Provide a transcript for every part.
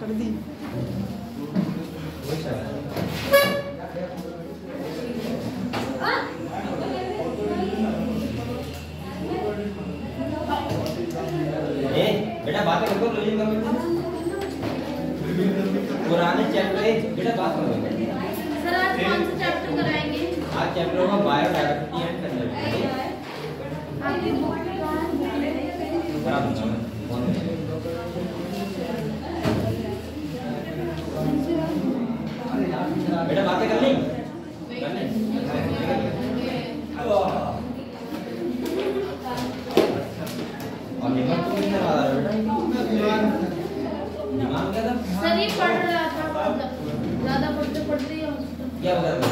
बेटा बात करो लॉजिक पुराने चैप्टर बेटा बात करो सर आज कौन सा चैप्टर कराएंगे? आज चैप्टर होगा बायोडायवर्सिटी एंड कंजर्वेशन। बेटा बातें कर ली और दिमाग तो नहीं लगा रहा बेटा दिमाग क्या था सर ये पढ़ रहा था ज्यादा पढ़ते पढ़ते क्या बता रहा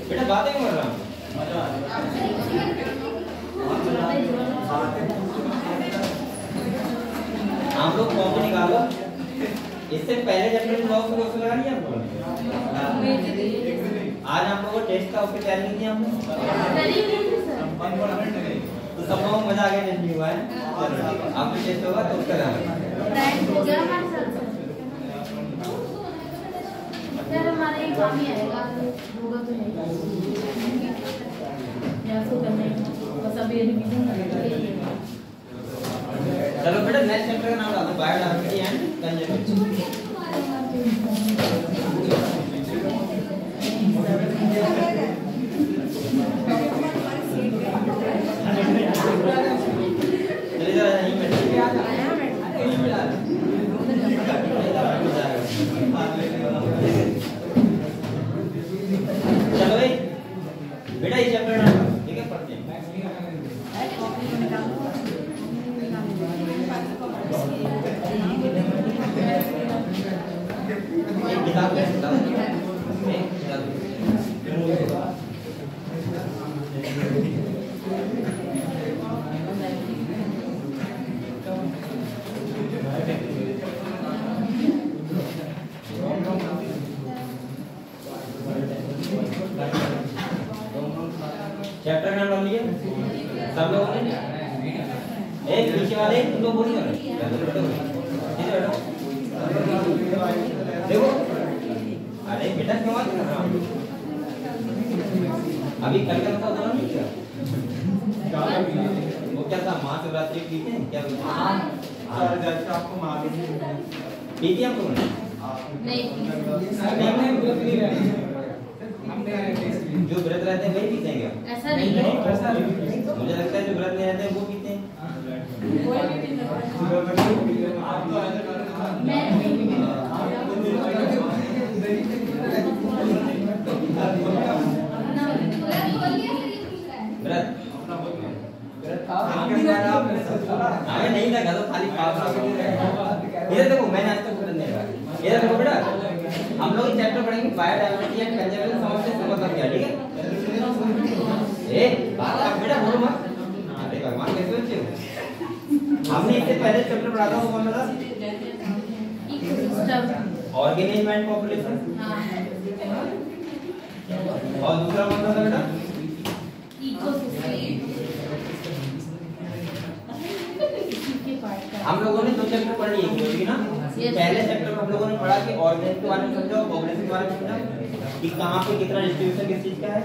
बेटा बातें क्यों कर रहा हूँ आप लोग कॉपी निकालो इससे पहले चैप्टर में बॉक्स को लगा लिया आप लोगों ने आज आप लोगों को टेस्ट था उसकी तैयारी नहीं की आपने तो सब लोगों को मजा आ गया टेस्ट नहीं हुआ है आपका टेस्ट होगा तो उसका ध्यान सर हमारा एक काम ही आएगा होगा तो है या तो करने बस अभी रिवीजन करेंगे। चलो बेटा नेक्स्ट चैप्टर का नाम डालो बायोडायवर्सिटी एंड कंजर्वेशन। चलिए जरा यहीं बैठिए चलो भाई बेटा ये चैप्टर नाम ठीक है पढ़ते हैं किताब चैप्टर नाम डाल लिया सब लोगों ने एक पीछे वाले तुम लोग बोलिए देखो अरे बेटा क्यों बात कर रहा हूँ अभी कल का बताओ तो नहीं क्या वो क्या था महाशिवरात्रि पीते हैं क्या आपको मार पीती हम लोगों ने नहीं जो व्रत रहते हैं वही पीते हैं क्या ऐसा नहीं है मुझे लगता है जो व्रत नहीं रहते हैं वो पीते हैं व्रत नहीं लगा तो खाली पाप इधर देखो मैंने आज तक व्रत नहीं लगा इधर देखो बेटा हम लोग चैप्टर पढ़ेंगे बायोडायवर्सिटी एंड कंजर्वेशन समझते हैं मतलब क्या ठीक है ए बात कर बेटा बोलो मत अरे भगवान कैसे बच्चे हो हमने इससे पहले चैप्टर पढ़ा था वो कौन था इकोसिस्टम ऑर्गेनिज्म एंड पॉपुलेशन और दूसरा कौन सा था बेटा हम लोगों ने दो चैप्टर पढ़ लिए क्योंकि ना पहले चैप्टर में हम लोगों ने पढ़ा कि ऑर्गेनिज्म के बारे में समझा पॉपुलेशन के बारे में समझा कि कहां पे कितना डिस्ट्रीब्यूशन किस चीज का है।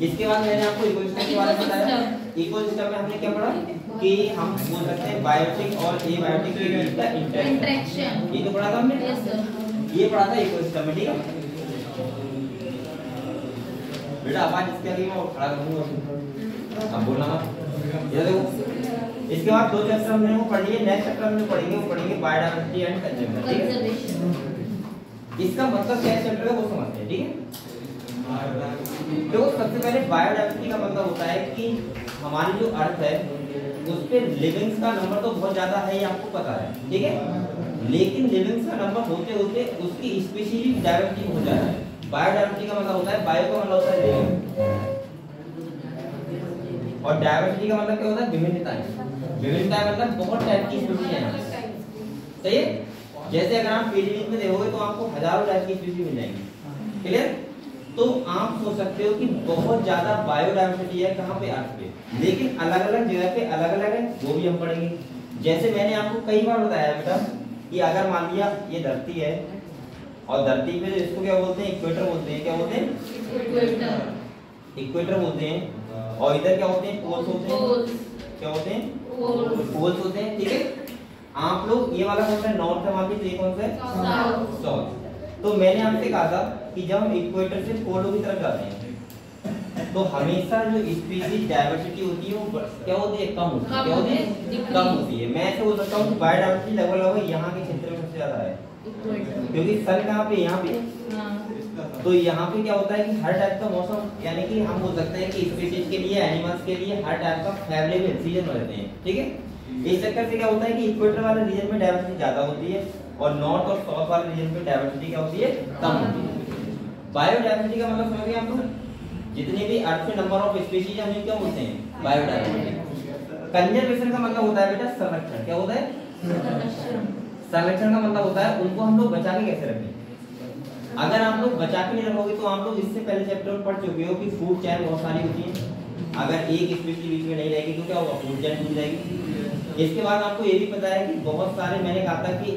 इसके बाद मैंने आपको इकोसिस्टम के बारे में बताया। इकोसिस्टम में हमने क्या पढ़ा कि हम बोल सकते हैं बायोटिक और एबायोटिक के बीच का इंटरेक्शन ये तो पढ़ा था हमने ये पढ़ा था इकोसिस्टम में ठीक है बेटा आवाज इसके आगे मैं खड़ा करूंगा अब बोलना मत ये देखो इसके बाद दो चैप्टर हमने वो पढ़ लिए नेक्स्ट चैप्टर हमने पढ़ेंगे वो पढ़ेंगे बायोडायवर्सिटी एंड कंजर्वेशन इसका मतलब क्या चैप्टर है वो समझते हैं ठीक है। तो सबसे पहले बायोडायवर्सिटी का मतलब होता है कि हमारी जो अर्थ है उस पे लिविंग्स का नंबर तो बहुत ज्यादा है ये आपको पता है ठीक है लेकिन लिविंग्स का नंबर होते होते उसकी स्पीशीज डायवर्सिटी हो जाता है। बायोडायवर्सिटी का मतलब होता है बायो का मतलब होता है लिविंग और डायवर्सिटी का मतलब क्या होता है विभिन्नताएं मतलब बहुत टाइप की स्पीशीज है सही है। जैसे अगर आप पीलीभीत में देखोगे तो आपको हजारों टाइप की स्पीशीज मिल जाएंगी क्लियर तो आप सोच सकते हो कि बहुत ज्यादा बायोडायवर्सिटी है कहाँ पे, अर्थ पे, लेकिन अलग अलग जगह पे अलग अलग है, वो भी हम पढ़ेंगे। जैसे मैंने आपको कई बार बताया बेटा कि अगर मान लिया ये धरती है और धरती पे इसको क्या बोलते हैं, इक्वेटर बोलते हैं। क्या बोलते हैं? इक्वेटर बोलते हैं। और इधर क्या होते हैं, पोल्स होते हैं। क्या होते हैं? पोल्स होते हैं। ठीक है, आप लोग ये वाला कौन सा है, नॉर्थ है, वहां पे ये कौन सा है, साउथ। तो मैंने आपसे कहा था कि जब हम इक्वेटर से पोलों की तरफ जाते हैं तो हमेशा जो स्पीशीज डायवर्सिटी होती है वो क्या होती है, कम होती है। क्या होती है? कम होती है। मैं ऐसे बोल सकता हूँ कि बायोडायवर्सिटी लगभग यहाँ के क्षेत्र में सबसे ज्यादा है, क्योंकि सन कहाँ पे, यहाँ पे। तो यहाँ पे क्या होता है कि हर टाइप का मौसम, यानी कि हम बोल सकते हैं कि स्पीशीज के लिए, एनिमल्स के लिए हर टाइप का फेवरेबल सीजन रहते हैं। ठीक है, इस चक्कर से क्या होता है कि इक्वेटर वाले रीजन में डायवर्सिटी ज्यादा होती है और नॉर्थ और साउथ वाले रीजन में डायवर्सिटी क्या होती है, कम होती है। बायोडायवर्सिटी का मतलब समझ गए आप लोग? जितने भी अर्थ पे नंबर ऑफ स्पीशीज हैं उन्हें क्या बोलते हैं, बायोडायवर्सिटी। कंजर्वेशन का मतलब होता है बेटा संरक्षण। क्या होता है? संरक्षण का मतलब होता है उनको हम लोग बचा के कैसे रखें। अगर आप लोग बचा के नहीं रखोगे तो आप लोग इससे पहले चैप्टर में पढ़ चुके हो कि फूड चेन बहुत सारी होती है। अगर एक स्पीशीज बीच में नहीं रहेगी तो क्या होगा, फूड चेन टूट जाएगी। इसके बाद आपको ये भी पता है कि बहुत सारे, मैंने कहा था कि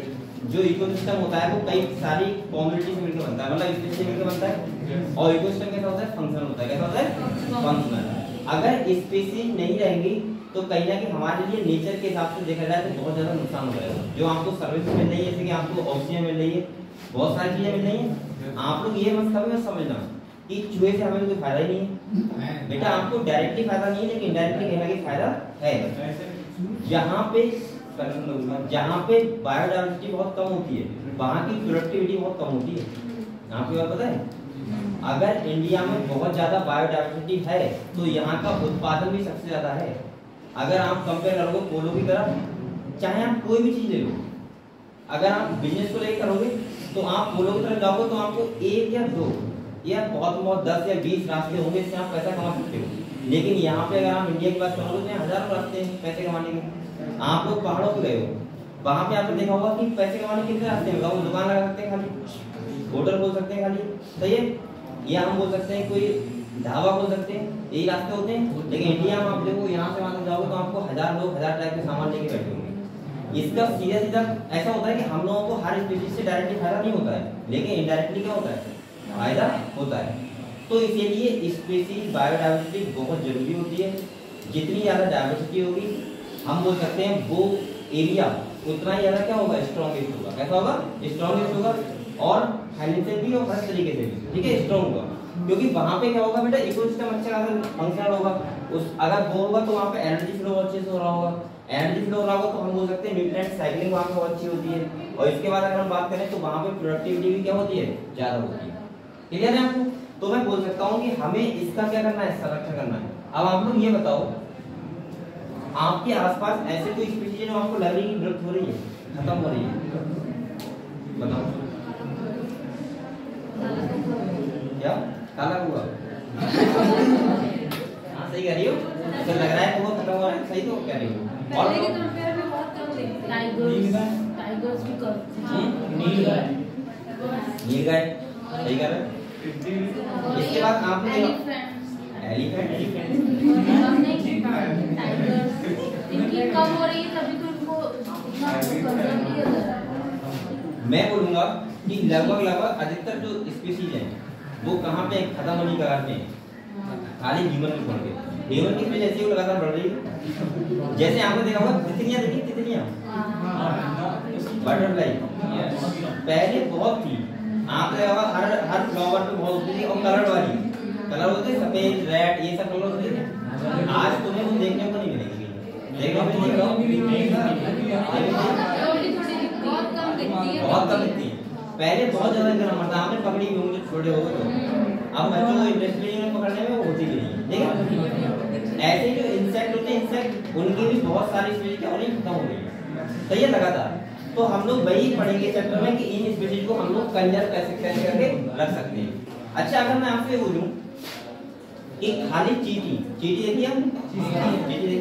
जो इकोसिस्टम होता है वो कई सारी कम्युनिटी से मिलकर बनता है, मतलब स्पीशीज से मिलकर बनता है। और इकोसिस्टम कैसा होता है, फंक्शनल होता है। कैसा होता है, फंक्शनल। अगर स्पीशीज नहीं रहेंगी तो कहीं ना कहीं हमारे लिए नेचर के हिसाब से देखा जाए तो बहुत ज्यादा नुकसान हो जाएगा। जो आपको सर्विस मिल रही है, जैसे कि आपको ऑक्सीजन मिल रही है, बहुत सारी चीजें मिल रही है, आप लोग ये मत कभी मत समझना कि चूहे से हमें कोई फायदा ही नहीं है। बेटा आपको डायरेक्टली फायदा नहीं है, लेकिन इनडायरेक्टली कहीं ना कहीं फायदा है। जहाँ पे बायोडायवर्सिटी बहुत कम होती है वहाँ की प्रोडक्टिविटी बहुत कम होती है। आपको बात पता है? अगर इंडिया में बहुत ज्यादा बायोडायवर्सिटी है तो यहाँ का उत्पादन भी सबसे ज्यादा है। अगर आप कंपेयर करोगे पोलो की तरफ, चाहे आप कोई भी चीज ले लो, अगर आप बिजनेस को लेकर करोगे तो आप पोलो की तरफ जाओगे तो आपको एक या दो या बहुत 10 या 20 रास्ते होंगे जिससे आप पैसा कमा सकते हो। लेकिन यहाँ पे अगर आप इंडिया की बात करोगे तो हजारों रास्ते हैं पैसे कमाने के। आप लोग पहाड़ों पे गए हो, वहां पे आपने देखा होगा कि पैसे कमाने के कितने रास्ते हैं। वो दुकान लगा सकते हैं खाली, होटल खोल सकते हैं खाली, सही है, या हम बोल सकते हैं कोई ढाबा खोल सकते हैं, यही रास्ते होते हैं। लेकिन इंडिया में आप देखो, यहाँ से वहां तक जाओगे तो आपको 1000 लोग 1000 टाइप के सामान लेके बैठे होंगे। इसका सीधा सीधा ऐसा होता है कि हम लोगों को हर स्पीशीज से डायरेक्टली फायदा नहीं होता है, लेकिन इनडायरेक्टली क्या होता है, फायदा होता है। तो इसीलिए स्पीशीज बायोडायवर्सिटी बहुत जरूरी होती है। जितनी ज्यादा डायवर्सिटी होगी, हम बोल सकते हैं वो एरिया उतना ही ज्यादा क्या होगा, स्ट्रॉन्गेस्ट होगा। कैसा होगा, स्ट्रॉन्गेस्ट होगा, और फाइनेंशियल भी और हर तरीके से भी, ठीक है, स्ट्रॉन्ग होगा। क्योंकि वहां पे क्या होगा बेटा, इकोसिस्टम अच्छा खासा फंक्शनल होगा। उस अगर वो होगा तो वहां पे एनर्जी फ्लो अच्छे से हो रहा होगा। एनर्जी फ्लो हो रहा होगा तो हम बोल सकते हैं न्यूट्रिएंट साइक्लिंग वहां पे बहुत अच्छी होती है। और इसके बाद अगर हम बात करें तो वहां पे प्रोडक्टिविटी भी क्या होती है, ज्यादा होती है। क्लियर है आपको? तो मैं बोल सकता हूँ कि हमें इसका क्या करना है, संरक्षण करना है। अब आप लोग ये बताओ, आपके आसपास ऐसे कोई स्पीशीज है जो आपको लग रही है कि विलुप्त हो रही है, खत्म हो रही है? बताओ क्या? काला हुआ? हाँ सही कह रही हो, तो लग रहा है वो खत्म हो रहा है, सही तो कह रही हो। और टाइगर्स भी नीलगाय सही कह रहे हैं। इसके बाद आपने एलिफेंट इनकी कम हो रही है तभी तो इनको मैं बोलूंगा कि लगभग अधिकतर जो स्पीशीज हैं वो कहाँ पे खत्म होने का कारण है, खाली ह्यूमन में छोड़ के। ह्यूमन की स्पीशीज ऐसी लगातार बढ़ रही है। जैसे आपने देखा होगा तितलियां, देखी तितलियां, बटरफ्लाई पहले बहुत थी, आपने देखा होगा हर फ्लावर पे बहुत होती थी, और कलर वाली कलर होते थे, सफेद रेड ये सब कलर होते थे। आज तुम्हें वो देखने को नहीं मिलेगी, बहुत कम दिखती है। पहले बहुत ज्यादा इनका नंबर था, आपने पकड़ी भी होंगे छोटे हो गए तो। अब बच्चों को इंटरेस्ट भी नहीं पकड़ने में, वो होती भी नहीं है, ठीक है। ऐसे जो इंसेक्ट होते हैं, इंसेक्ट उनकी भी बहुत सारी स्पीशीज क्या हो रही है, खत्म हो रही है, सही है, लगातार। तो हम लोग वही पढ़ेंगे चैप्टर में कि इन स्पीशीज को हम लोग कंजर्व कैसे करके रख सकते हैं। अच्छा, अगर मैं आपसे बोलूं कि खाली चींटी देखिए हम, चींटी देखिए,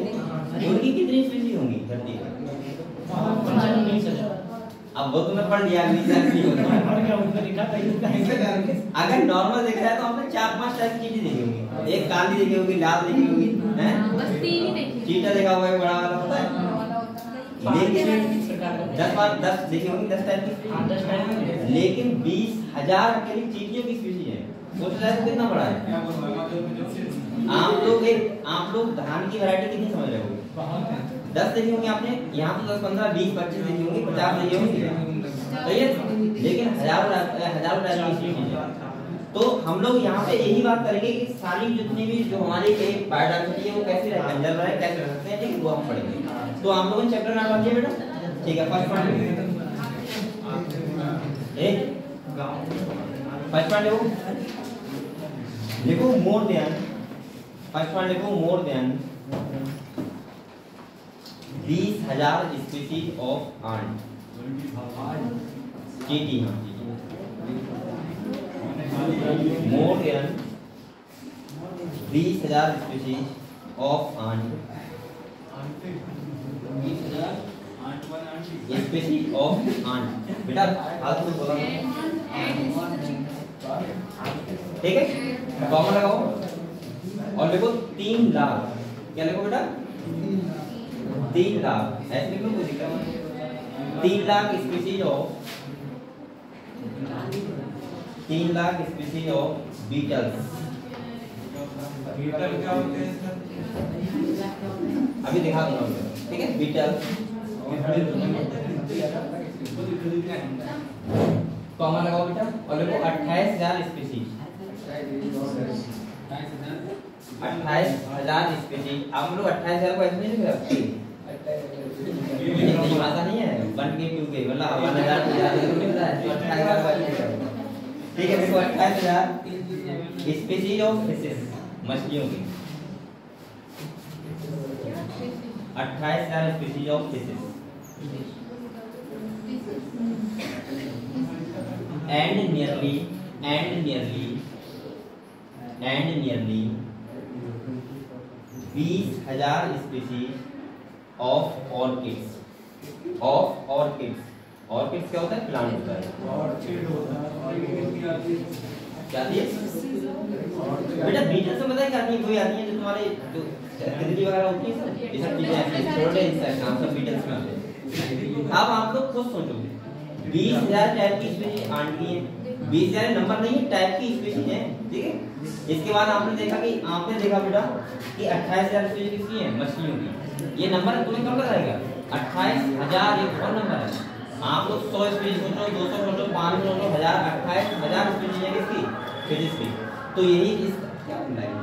उनकी कितनी स्पीशीज होंगी धरती पर? अब वो तुमने पढ़ लिया, अगली क्लास में होता है। पढ़ गया उसने लिखा कहीं कहीं से। अगर नॉर्मल देखा है तो हमने 4-5 टाइप की चीजें देखी होंगी। एक काली देखी होगी, लाल देखी होगी, हैं? बस 3 ही देखी। चीटा देखा हुआ है बड़ा वाला, पता है? लेकिन 10 देखी होंगी, 10 टाइप की। हाँ 10 टाइम। लेकिन 20,000 अकेली चीटियों की स्पीशीज है। सोच रहे हो कितना बड़ा है? आप लोग धान की वैरायटी कितनी समझ रहे हो? 10 देखी होंगी आपने, यहाँ तो 10, 15, 20, 25 देखी होंगी, 50 देखी होंगी, सही है? लेकिन हजारों टाइप की स्पीशीज है। तो हम लोग यहाँ पे यही बात करेंगे कि सारी जितनी भी जो हमारी बायोडायवर्सिटी है वो कैसे कंजर्व है, कैसे रह सकते हैं, ठीक है, वो हम पढ़ेंगे। तो आप लोगों ने चैप्टर नंबर पढ़िए बेटा, ठीक है? फर्स्ट पॉइंट देखो मोर देन, फर्स्ट पॉइंट देखो more than 20,000 species of ant, चींटी, हाँ more than 20,000 species of ant, species of ant. बेटा हाथ में बोला, ठीक है? कॉमन लगाओ और लिखो 3 लाख। क्या लिखो बेटा? 3 लाख, ऐसे लिखो, कोई दिक्कत नहीं। 3 lakh species of 3 lakh species of beetles. Beetle क्या होते हैं सर? अभी दिखा दूंगा, ठीक है? बीटल्स कॉमन लगाओ बेटा और लिखो 28,000 स्पीशीज, 28,000 स्पीशीज। आप लोग 28,000 को ऐसे नहीं लिख रहे, ये भाषा नहीं है 1 के 2 के, मतलब 1,000 नहीं पता है, 28,000 को ऐसे लिख रहे, ठीक है? देखो 28,000 स्पीशीज ऑफ फिशेस, मछलियों की 28,000 species of fishes and nearly 20,000 species of orchids. Orchids क्या होता है? प्लांट होता है। ऑर्चिड होता है, क्या दिए बेटा? बीटल से पता है क्या आती है? कोई आती है जो तुम्हारे जो तितली वगैरह होती है, सब ये सब चीजें आती हैं, छोटे इंसेक्ट, नाम सब बीटल्स में आते हैं। अब आप लोग खुद सोचो, 20,000 टाइप की स्पीशीज आंट की है, 20,000 नंबर नहीं है, टाइप की स्पीशीज है, ठीक है? इसके बाद आपने देखा बेटा कि 28,000 स्पीशीज किसकी है? मछलियों की। ये नंबर तुम्हें कब लगाएगा? 28,000, ये बहुत नंबर है। आप लोग 100 स्पीशीज सोचो, 200 सोचो, 500 सोचो, 1000, 28,000 स्पीशीज है किसकी? फिशेस की। तो यही इस क्या बनाएंगे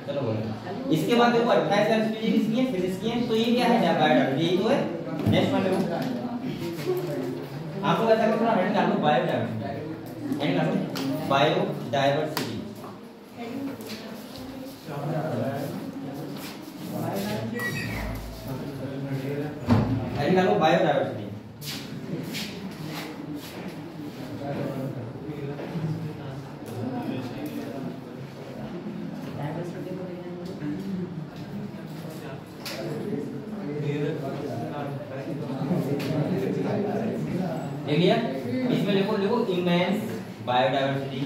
चलो बोलो। इसके बाद देखो 28,000 स्पीशीज किसकी है? फिशेस की है। तो ये क्या है? बायोडायवर्सिटी, यही तो है। नेक्स्ट वन देखो, आप लोग ऐसा करो, थोड़ा हेड कर लो, बायोडायवर्सिटी, हेड कर लो, बायोडायवर्सिटी। हेड कर लो, बायोडायवर्सिटी। देख लिया? इसमें लिखो इमेंस बायोडायवर्सिटी,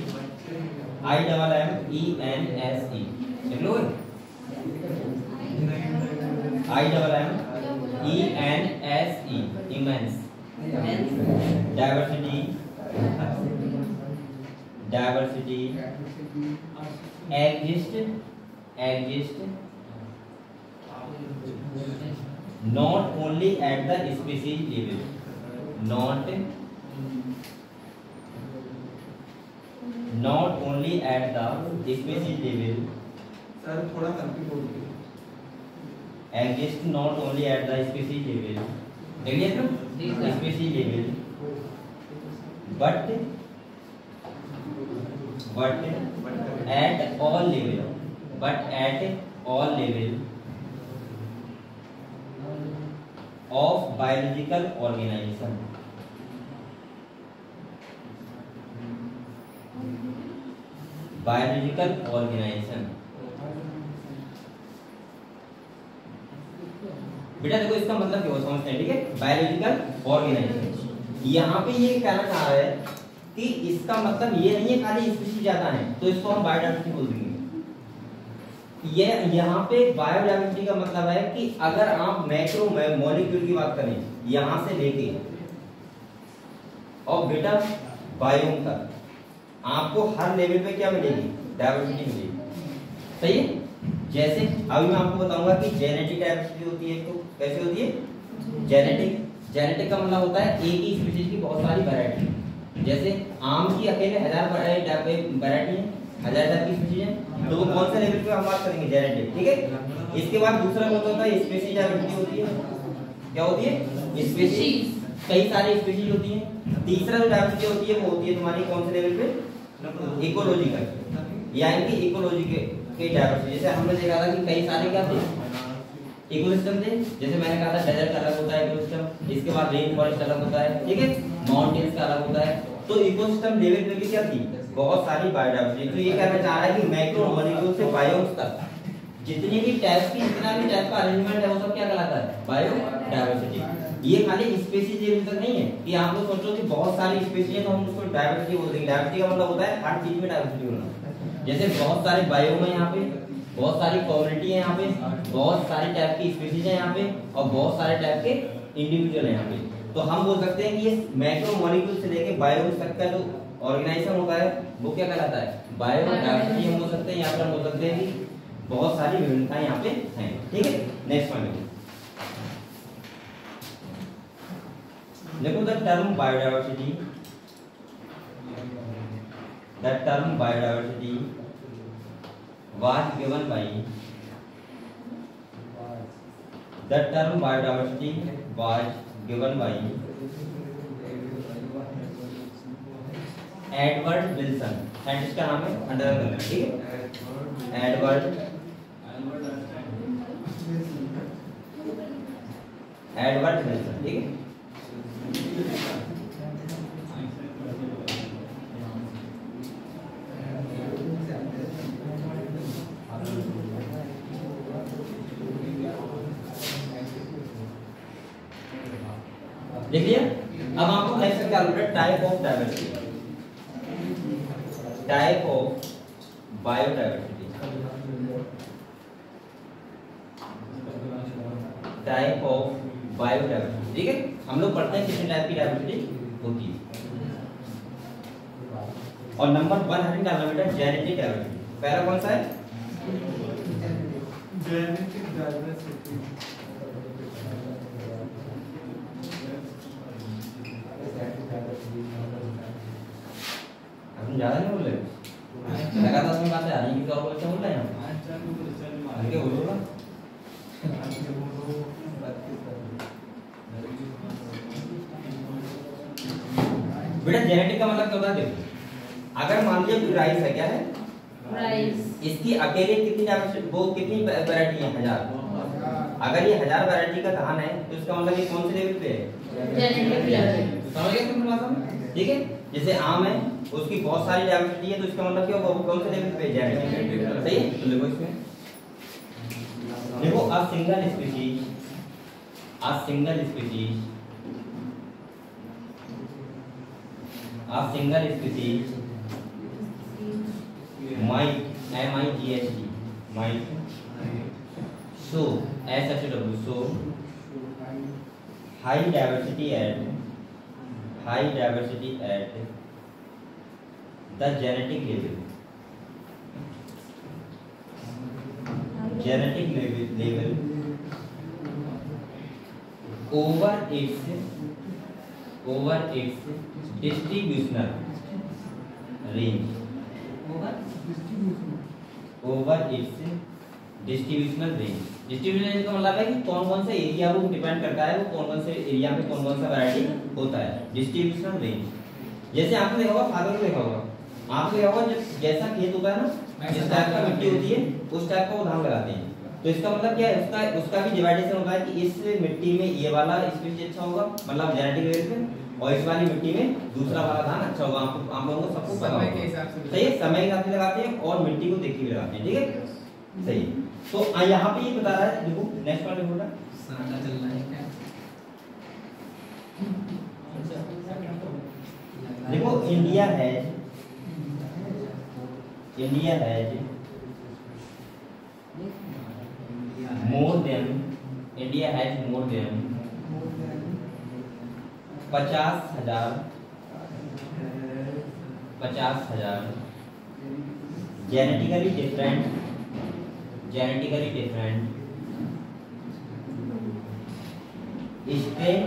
IMMENSE लिख लो, IMMENSE, immense diversity exist not only at the species level, not only at the species level, sir थोड़ा करके बोलिए। exist not only at the species level, देखिए तो species level, but at all level, of biological organization, बेटा देखो इसका मतलब क्या हो समझते हैं, ठीक है, बायोलॉजिकल ऑर्गेनाइजेशन। यहाँ पे ये कहना चाह रहा है कि इसका मतलब ये नहीं है खाली स्पीशीज ज्यादा है तो इसको हम बायोडाइवर्सिटी बोल देंगे। ये यहाँ पे बायोडाइवर्सिटी का मतलब है कि अगर आप मैक्रो मॉलिक्यूल की बात करें यहाँ से लेके और बेटा बायोम तक आपको हर लेवल पे क्या मिलेगी, डाइवर्सिटी मिलेगी। सही है। जैसे अभी मैं आपको बताऊंगा कि जेनेटिक डाइवर्सिटी होती है, तो कैसे होती है जेनेटिक का मतलब होता है एक ही स्पीशीज की बहुत सारी वैरायटी। जैसे आम की अकेले 1000 वैरायटी है, 1000 टाइप की स्पीशीज है, तो वो कौन से लेवल पे हम बात करेंगे, जेनेटिक, ठीक है। इसके बाद दूसरा कौन सा होता है, स्पीशीज डाइवर्सिटी होती है। क्या होती है, स्पीशीज, कई सारी स्पीशीज होती है। तीसरा जो डाइवर्सिटी होती है वो होती है तुम्हारी कौन से लेवल पे, इकोलॉजिकल, यानी कि इकोलॉजी के डाइवर्सिटी। जैसे हमने देखा था कि कई सारे क्या थे, इकोसिस्टम थे। जैसे मैंने कहा था डेजर्ट अलग होता है इकोसिस्टम, इसके बाद रेन फॉरेस्ट अलग होता है, ठीक है, माउंटेन्स का अलग होता है। तो इकोसिस्टम लेवल पे भी क्या थी, बहुत सारी बायोडाइवर्सिटी। तो ये कहना चाह रहा है कि मैक्रो मॉलिक्यूल से बायोम्स तक जितनी भी टाइप की, जितना भी टाइप का अरेंजमेंट है वो सब क्या कहलाता है, बायोडाइवर्सिटी। ये खाली स्पीशीज लेवल तक नहीं है कि आप लोग सोचो कि बहुत सारी स्पीशीज है तो हम उसको डाइवर्सिटी बोल देंगे। डाइवर्सिटी का मतलब होता है हर चीज में डाइवर्सिटी होना। जैसे बहुत सारे बायोम है यहाँ पे, बहुत सारी कम्युनिटी है यहाँ पे, बहुत सारे टाइप की स्पीशीज है यहाँ पे और बहुत सारे टाइप के इंडिविजुअल है यहाँ पे। तो हम बोल सकते हैं कि ये मैक्रो मॉलिक्यूल से लेके बायोम तक का जो ऑर्गेनाइजेशन होता है वो क्या कहलाता है, बायोडाइवर्सिटी हम बोल सकते हैं। यहाँ पर हम बोल सकते हैं कि बहुत सारी विभिन्नताएं यहाँ पे हैं, ठीक है। नेक्स्ट पॉइंट देखो, the term biodiversity was given by Edward Wilson, scientist का नाम है, अंडर करना, ठीक है, एडवर्ड विल्सन, ठीक है। देखिए अब आपको नेक्स्ट क्या बोल रहा है, type of diversity, type of biodiversity, type of biodiversity, ठीक है। हम लोग पढ़ते हैं कितने टाइप की डाइवर्सिटी होती है। और नंबर 1 हमें डालना बेटा जेनेटिक डाइवर्सिटी। पहला कौन सा है, जेनेटिक डाइवर्सिटी। हम ज्यादा नहीं बोल रहे, लगातार अपनी बातें आ रही हैं, किसी और बच्चा बोल रहे हैं हम आगे बोलो ना। बेटा जेनेटिक का मतलब क्या होता है, देखो अगर मान लीजिए राइस है, क्या है राइस, इसकी अकेले कितनी डाइवर्सिटी, वो कितनी वैरायटी है, 1000। अगर ये 1000 वैरायटी का धान है तो इसका मतलब ये कौन से लेवल पे है, जेनेटिक लेवल, समझ गए तुम बात में, ठीक है। जैसे आम है उसकी बहुत सारी डाइवर्सिटी है तो इसका मतलब क्या होगा, वो कौन से लेवल पे, जेनेटिक, सही है। तो देखो इसमें देखो a single species might show show high diversity at the genetic level over its distributional range, distributional range का मतलब है कि कौन कौन से एरिया वो डिपेंड करता है, वो कौन कौन से एरिया में कौन कौन सा वैरायटी होता है, डिस्ट्रीब्यूशनल रेंज। जैसे आपने देखा होगा, फादर को देखा होगा, आपने देखा होगा जैसा खेत होता है ना, जिस टाइप का मिट्टी होती है उस टाइप का वो धान लगाते हैं। तो इसका मतलब क्या है, उसका भी डिवाइडेशन होता है कि इस मिट्टी में ये वाला स्पीशीज अच्छा होगा, मतलब जेनेटिक लेवल पे, और इस वाली मिट्टी में दूसरा वाला धान अच्छा होगा। आप लोगों को सबको पता होगा, सही है, समय के हिसाब से लगाते हैं और मिट्टी को देख के भी लगाते हैं, ठीक है, सही। तो यहाँ पे ये बता रहा है, देखो नेक्स्ट पॉइंट बोल रहा है सनाटा चल रहा है क्या? देखो India has more than 50,000 genetically different strain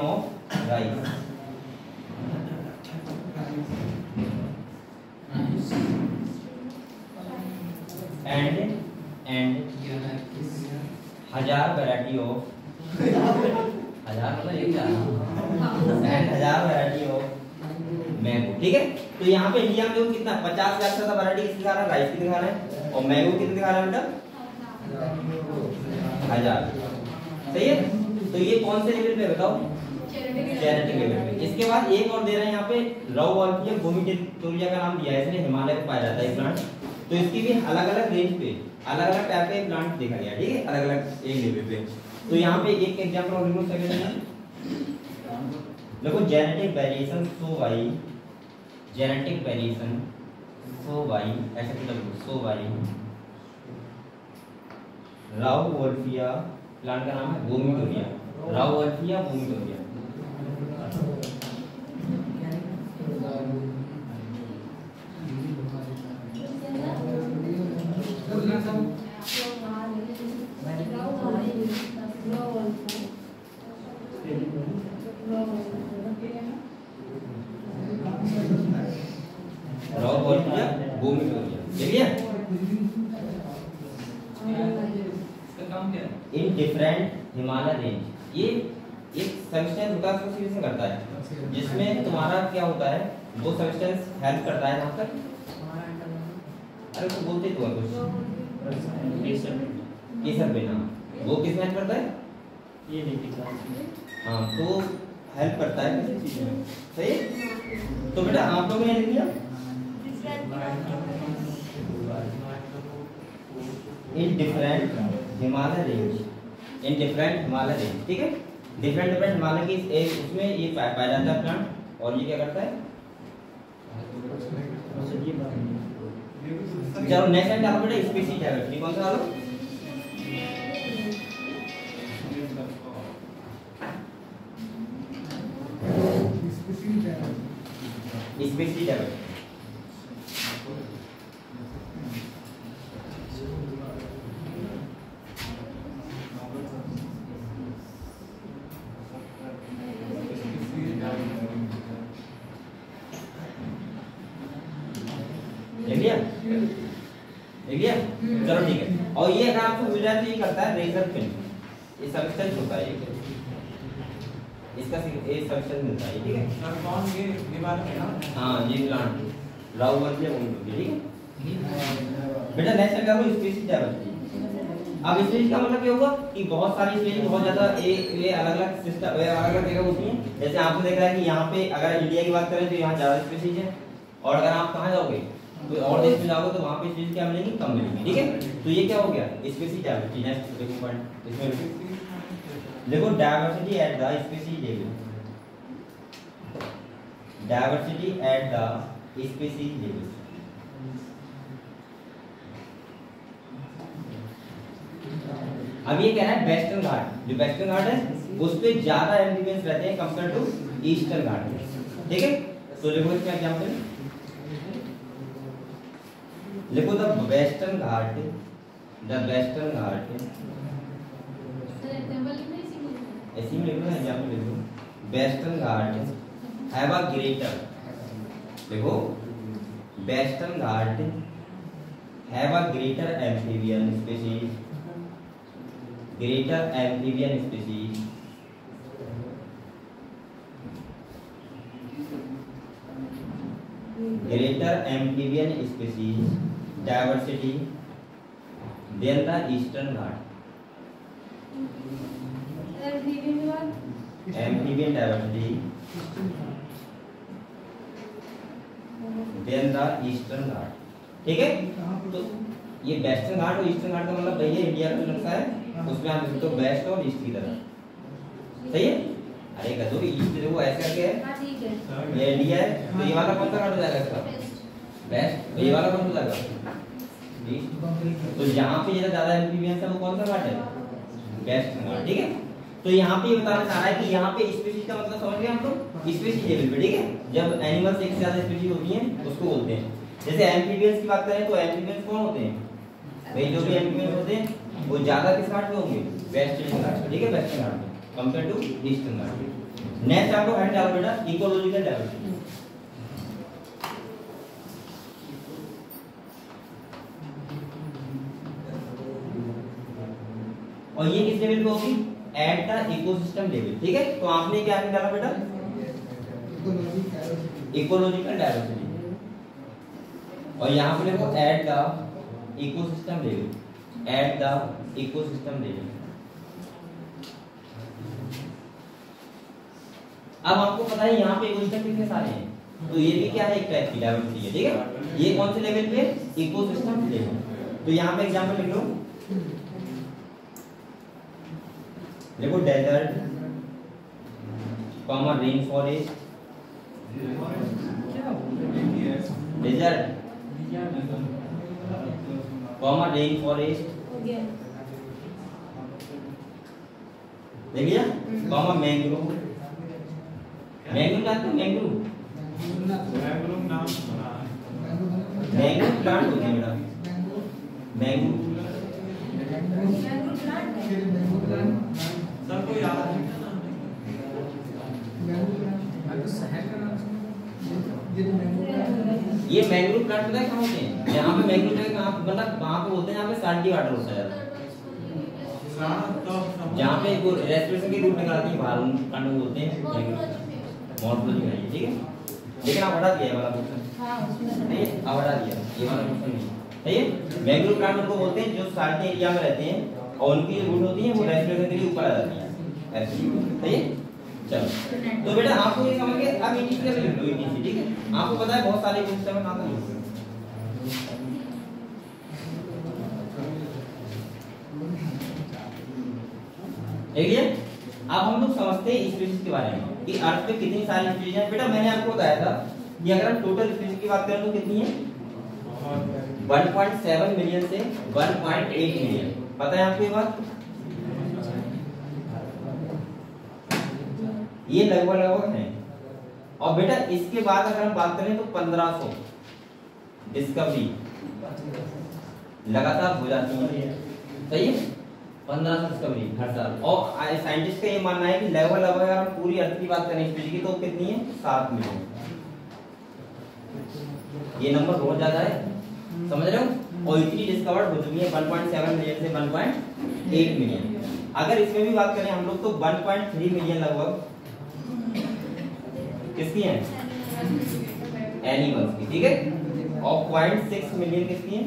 of rice and 1000 variety of mango. ठीक है, तो यहाँ पे इंडिया में देखो कितना 50 लाख से ज्यादा वैरायटी किसकी दिखा रहा है, राइस की दिखा रहा है, और मैंगो कितनी दिखा रहा है बेटा 1000। सही है, तो ये कौन से लेवल पे बताओ, जेनेटिक लेवल पे। इसके बाद एक और दे रहे हैं यहाँ पे राउवॉल्फिया भूमिटिटोरिया का नाम दिया है इसने, हिमालय में पाया जाता है ये प्लांट। तो इसकी भी अलग अलग रेंज पे अलग अलग टाइप के प्लांट देखा गया, ठीक है, अलग अलग एक लेवल पे। तो यहाँ पे एक एग्जांपल और लिखो सेकंड में, देखो जेनेटिक वेरिएशन सो वाई ऐसे सो वाई राउवॉल्फिया प्लांट का नाम है भूमिटोरिया, राउवॉल्फिया भूमिटोरिया। राउवॉल्फिया भूमिटोरिया, ठीक है। इन डिफरेंट हिमालय रेंज, ये एक सब्सटेंस होता है उसको सीरीज में करता है, जिसमें तुम्हारा क्या होता है, वो सब्सटेंस हेल्प करता है जहाँ तक, अरे तो बोलते तो है कुछ केसर बिना, वो किस में हेल्प करता है, ये देखिए हाँ, तो हेल्प करता है किसी चीज में। सही, तो बेटा आप लोगों ने लिख लिया इन डिफरेंट हिमालय रेंज, ठीक है। डिफरेंट हिमालय की उसमें ये पाया जाता है प्लांट, और ये क्या करता है। चलो नेक्स्ट टाइम डालो बेटा स्पीशीज डायवर्सिटी, कौन सा डालो, स्पीशीज डायवर्सिटी। चलो ठीक है, और ये अगर आपको मिल जाए तो ये करता है रेजर फिल्म, ये सब्सटेंस होता है, इसका ये सब्सटेंस मिलता है, ठीक है। कौन ये वाला है ना, हाँ ये प्लांट राउवॉल्फिया भूमिटोरिया, ठीक है बेटा। नेक्स्ट क्या करो स्पीशीज डायवर्सिटी। अब स्पीशीज का मतलब क्या होगा कि बहुत सारी स्पीशीज बहुत ज्यादा ये अलग-अलग सिस्टम अलग-अलग जगह होती हैं। जैसे आपको देख रहा है कि यहाँ पे अगर इंडिया की बात करें तो यहाँ ज्यादा स्पीशीज है, और अगर आप कहाँ जाओगे कोई और देश में जाओगे तो वहाँ पे स्पीशीज क्या मिलेंगी, कम मिलेंगी, ठीक है। तो ये क्या हो गया स्पीशीज डायवर्सिटी। नेक्स्ट देखो पॉइंट इसमें देखो diversity at the species level, diversity at the species level. अब ये कह रहा है वेस्टर्न घाट, जो वेस्टर्न घाट है उस पे ज्यादा एम्फीबियंस रहते हैं कंपेयर टू ईस्टर्न घाट में, ठीक है। तो देखो इसका एग्जांपल लिखो, द वेस्टर्न घाट ऐसे ही लिखो, एग्जांपल लिखो, Western Ghat have a greater, देखो Western Ghat have a greater amphibian species, greater amphibian species, diversity than the eastern Ghat. Amphibian diversity than the eastern Ghat, ठीक है। तो ये वेस्टर्न घाट और ईस्टर्न घाट का मतलब वही है, इंडिया का जो नक्शा है उसमें आप देखो तो वेस्ट और ईस्ट की तरफ, सही है। अरे गधो ईस्ट देखो ऐसे करके है, हाँ ठीक है। ये इंडिया है, तो ये वाला कौन सा घाट हो जाएगा इसका? वेस्ट। तो ये वाला कौन सा जाएगा? ईस्ट। तो यहाँ पे ज्यादा एम्फीबियंस है वो कौन सा घाट है? वेस्ट घाट, ठीक है। तो यहाँ पे ये बताना चाह रहा है कि यहाँ पे स्पीशीज का मतलब समझ गए हम लोग, स्पीशीज लेवल पे, ठीक है। जब एनिमल्स एक से ज्यादा स्पीशीज होती हैं उसको बोलते हैं। जैसे एम्फीबियंस की बात करें तो एम्फीबियंस कौन होते हैं? भाई जो भी एम्फीबियंस होते हैं वो ज्यादा किस घाट पे होंगे? वेस्टर्न घाट, ठीक है, वेस्टर्न घाट में compare to Eastern Ghat. Next आप लोग हेड डालो बेटा, इकोलॉजिकल डाइवर्सिटी। और ये किस लेवल पे होगी? एट द इकोसिस्टम लेवल, ठीक है। तो आपने क्या निकाला बेटा? Ecological diversity. और यहाँ पे देखो at the ecosystem level, at the ecosystem level. अब आपको पता है यहाँ पे इकोसिस्टम कितने सारे हैं, तो ये भी क्या है? एक टाइप की डाइवर्सिटी है, ठीक है। ये कौन से लेवल पे? Ecosystem level. तो यहाँ पे एग्जांपल लिख लो, देखो desert, comma rain forest, desert, comma rain forest, देखिए, कॉमा मैंग्रोव, मैंग्रोव जानते हो? मैंग्रोव, मैंग्रोव नाम सुना है। मैंग्रोव प्लांट होते हैं बेटा, मैंग्रोव सबको याद है क्या नाम ये मैंग्रोव प्लांट पता है कहाँ होते हैं? यहाँ पे मैंग्रोव जगह कहाँ मतलब कहाँ पे होते हैं? यहाँ पे साल्टी वाटर होता है ज्यादा, जहाँ पे वो रेस्पिरेशन की रूट निकालती है बाहर, उन प्लांट बोलते हैं मॉर्फोलॉजी का, ठीक है। लेकिन आप हटा दिया ये वाला क्वेश्चन, नहीं आप हटा दिया ये वाला क्वेश्चन नहीं, सही है। मैंग्रोव प्लांट उनको बोलते हैं जो साल्टी एरिया में रहते हैं और उनकी जो रूट होती है वो रेस्पिरेशन के लिए ऊपर आ जाती है, ऐसे, सही है। चलो तो बेटा आपको ये समझ गए। अब इनिशियल का लिख लो, इनिशियल, ठीक है। आपको पता है बहुत सारे क्वेश्चन में कहां से लिखोगे, ठीक है। अब हम लोग समझते हैं स्पीशीज के बारे में कि अर्थ पे कितनी सारी स्पीशीज हैं। बेटा मैंने आपको बताया था कि अगर हम टोटल स्पीशीज की बात करें तो कितनी है? 1.7 मिलियन से 1.8 मिलियन, पता है आपको ये बात? ये लगभग है। और बेटा इसके बाद अगर हम बात करें तो 1500 डिस्कवरी लगातार हो जाती है, सही है। 1500 डिस्कवरी हर साल। और साइंटिस्ट का ये मानना है कि लगभग अगर हम पूरी अर्थ की बात करें स्पीशीज की तो कितनी है? 7 मिलियन। ये नंबर बहुत ज्यादा है, समझ रहे हो। और इतनी डिस्कवर्ड हो चुकी है 1.7 मिलियन से 1.8 मिलियन। अगर इसमें भी बात करें हम लोग तो 1.3 मिलियन लगभग किसकी हैं? एनिमल्स की, ठीक है। और 0.6 मिलियन किसकी हैं?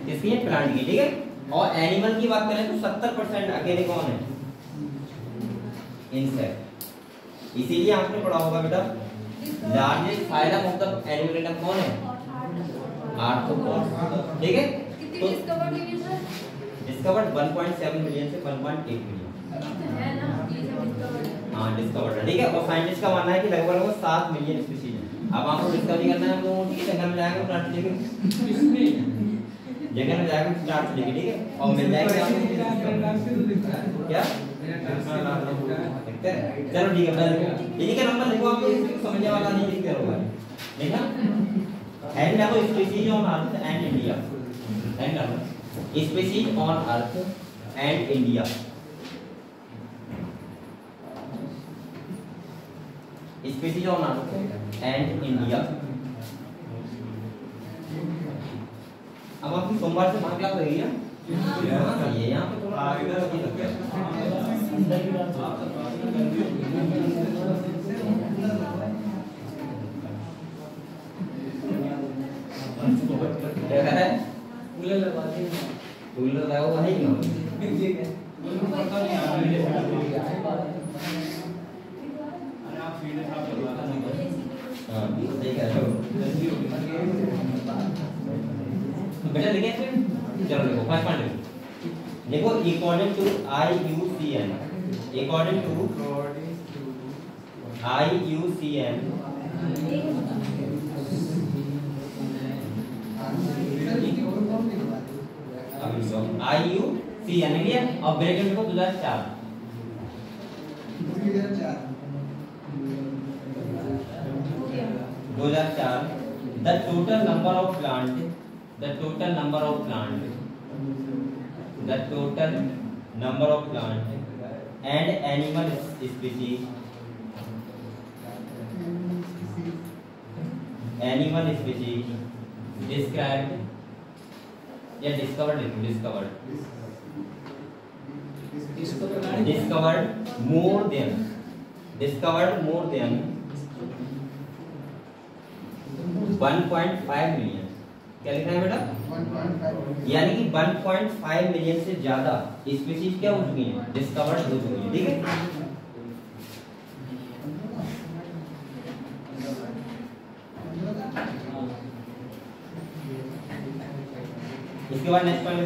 किसकी हैं? प्लांट की, ठीक है। और एनिमल की बात करें तो 70% अकेले कौन है? इंसेक्ट। इसीलिए आपने पढ़ा होगा बेटा largest phylum of the animal kingdom कौन है? आर्थ्रोपोड्स, ठीक है। तो डिस्कवर्ड 1.7 मिलियन से 1.8 मिलियन, हाँ डिस्कवर्ड, ठीक है। और साइंटिस्ट का मानना है कि लगभग 7 मिलियन स्पीशीज है। अब आपको डिस्कवरी करना है तो ठीक है, जंगल में जाएंगे प्लांट लेके, जंगल में जाएंगे प्लांट लेके, ठीक है। और मिल जाएंगे आपको क्या? चलो ठीक है, इन्हीं का नंबर लिखो, आपको समझने वाला नहीं लिखते रहोगे, देखा। एंड देखो species on earth and India, and species on earth and India, species on earth and India. अब आपकी सोमवार से वहां क्लास रहेगी ना? ये यहाँ पे थोड़ा क्या कहता है? कूलर लगा दिए, कूलर लगाओ वही ना, ठीक है। सीधे साफ करवा रहा हाँ सही कह रहे हो। बेटा लिखे फिर चलो देखो फर्स्ट पॉइंट देखो according to IUCN according to IUCN IUCN और ब्रैकेट को 2004 the total number of plant and animal species described या discovered more than 1.5 मिलियन। क्या लिखना है बेटा? 1.5 यानी कि 1.5 मिलियन से ज्यादा स्पीशीज क्या हो चुकी हैं, डिस्कवर्ड हो चुकी हैं। ठीक है, इसके बाद नेक्स्ट पॉइंट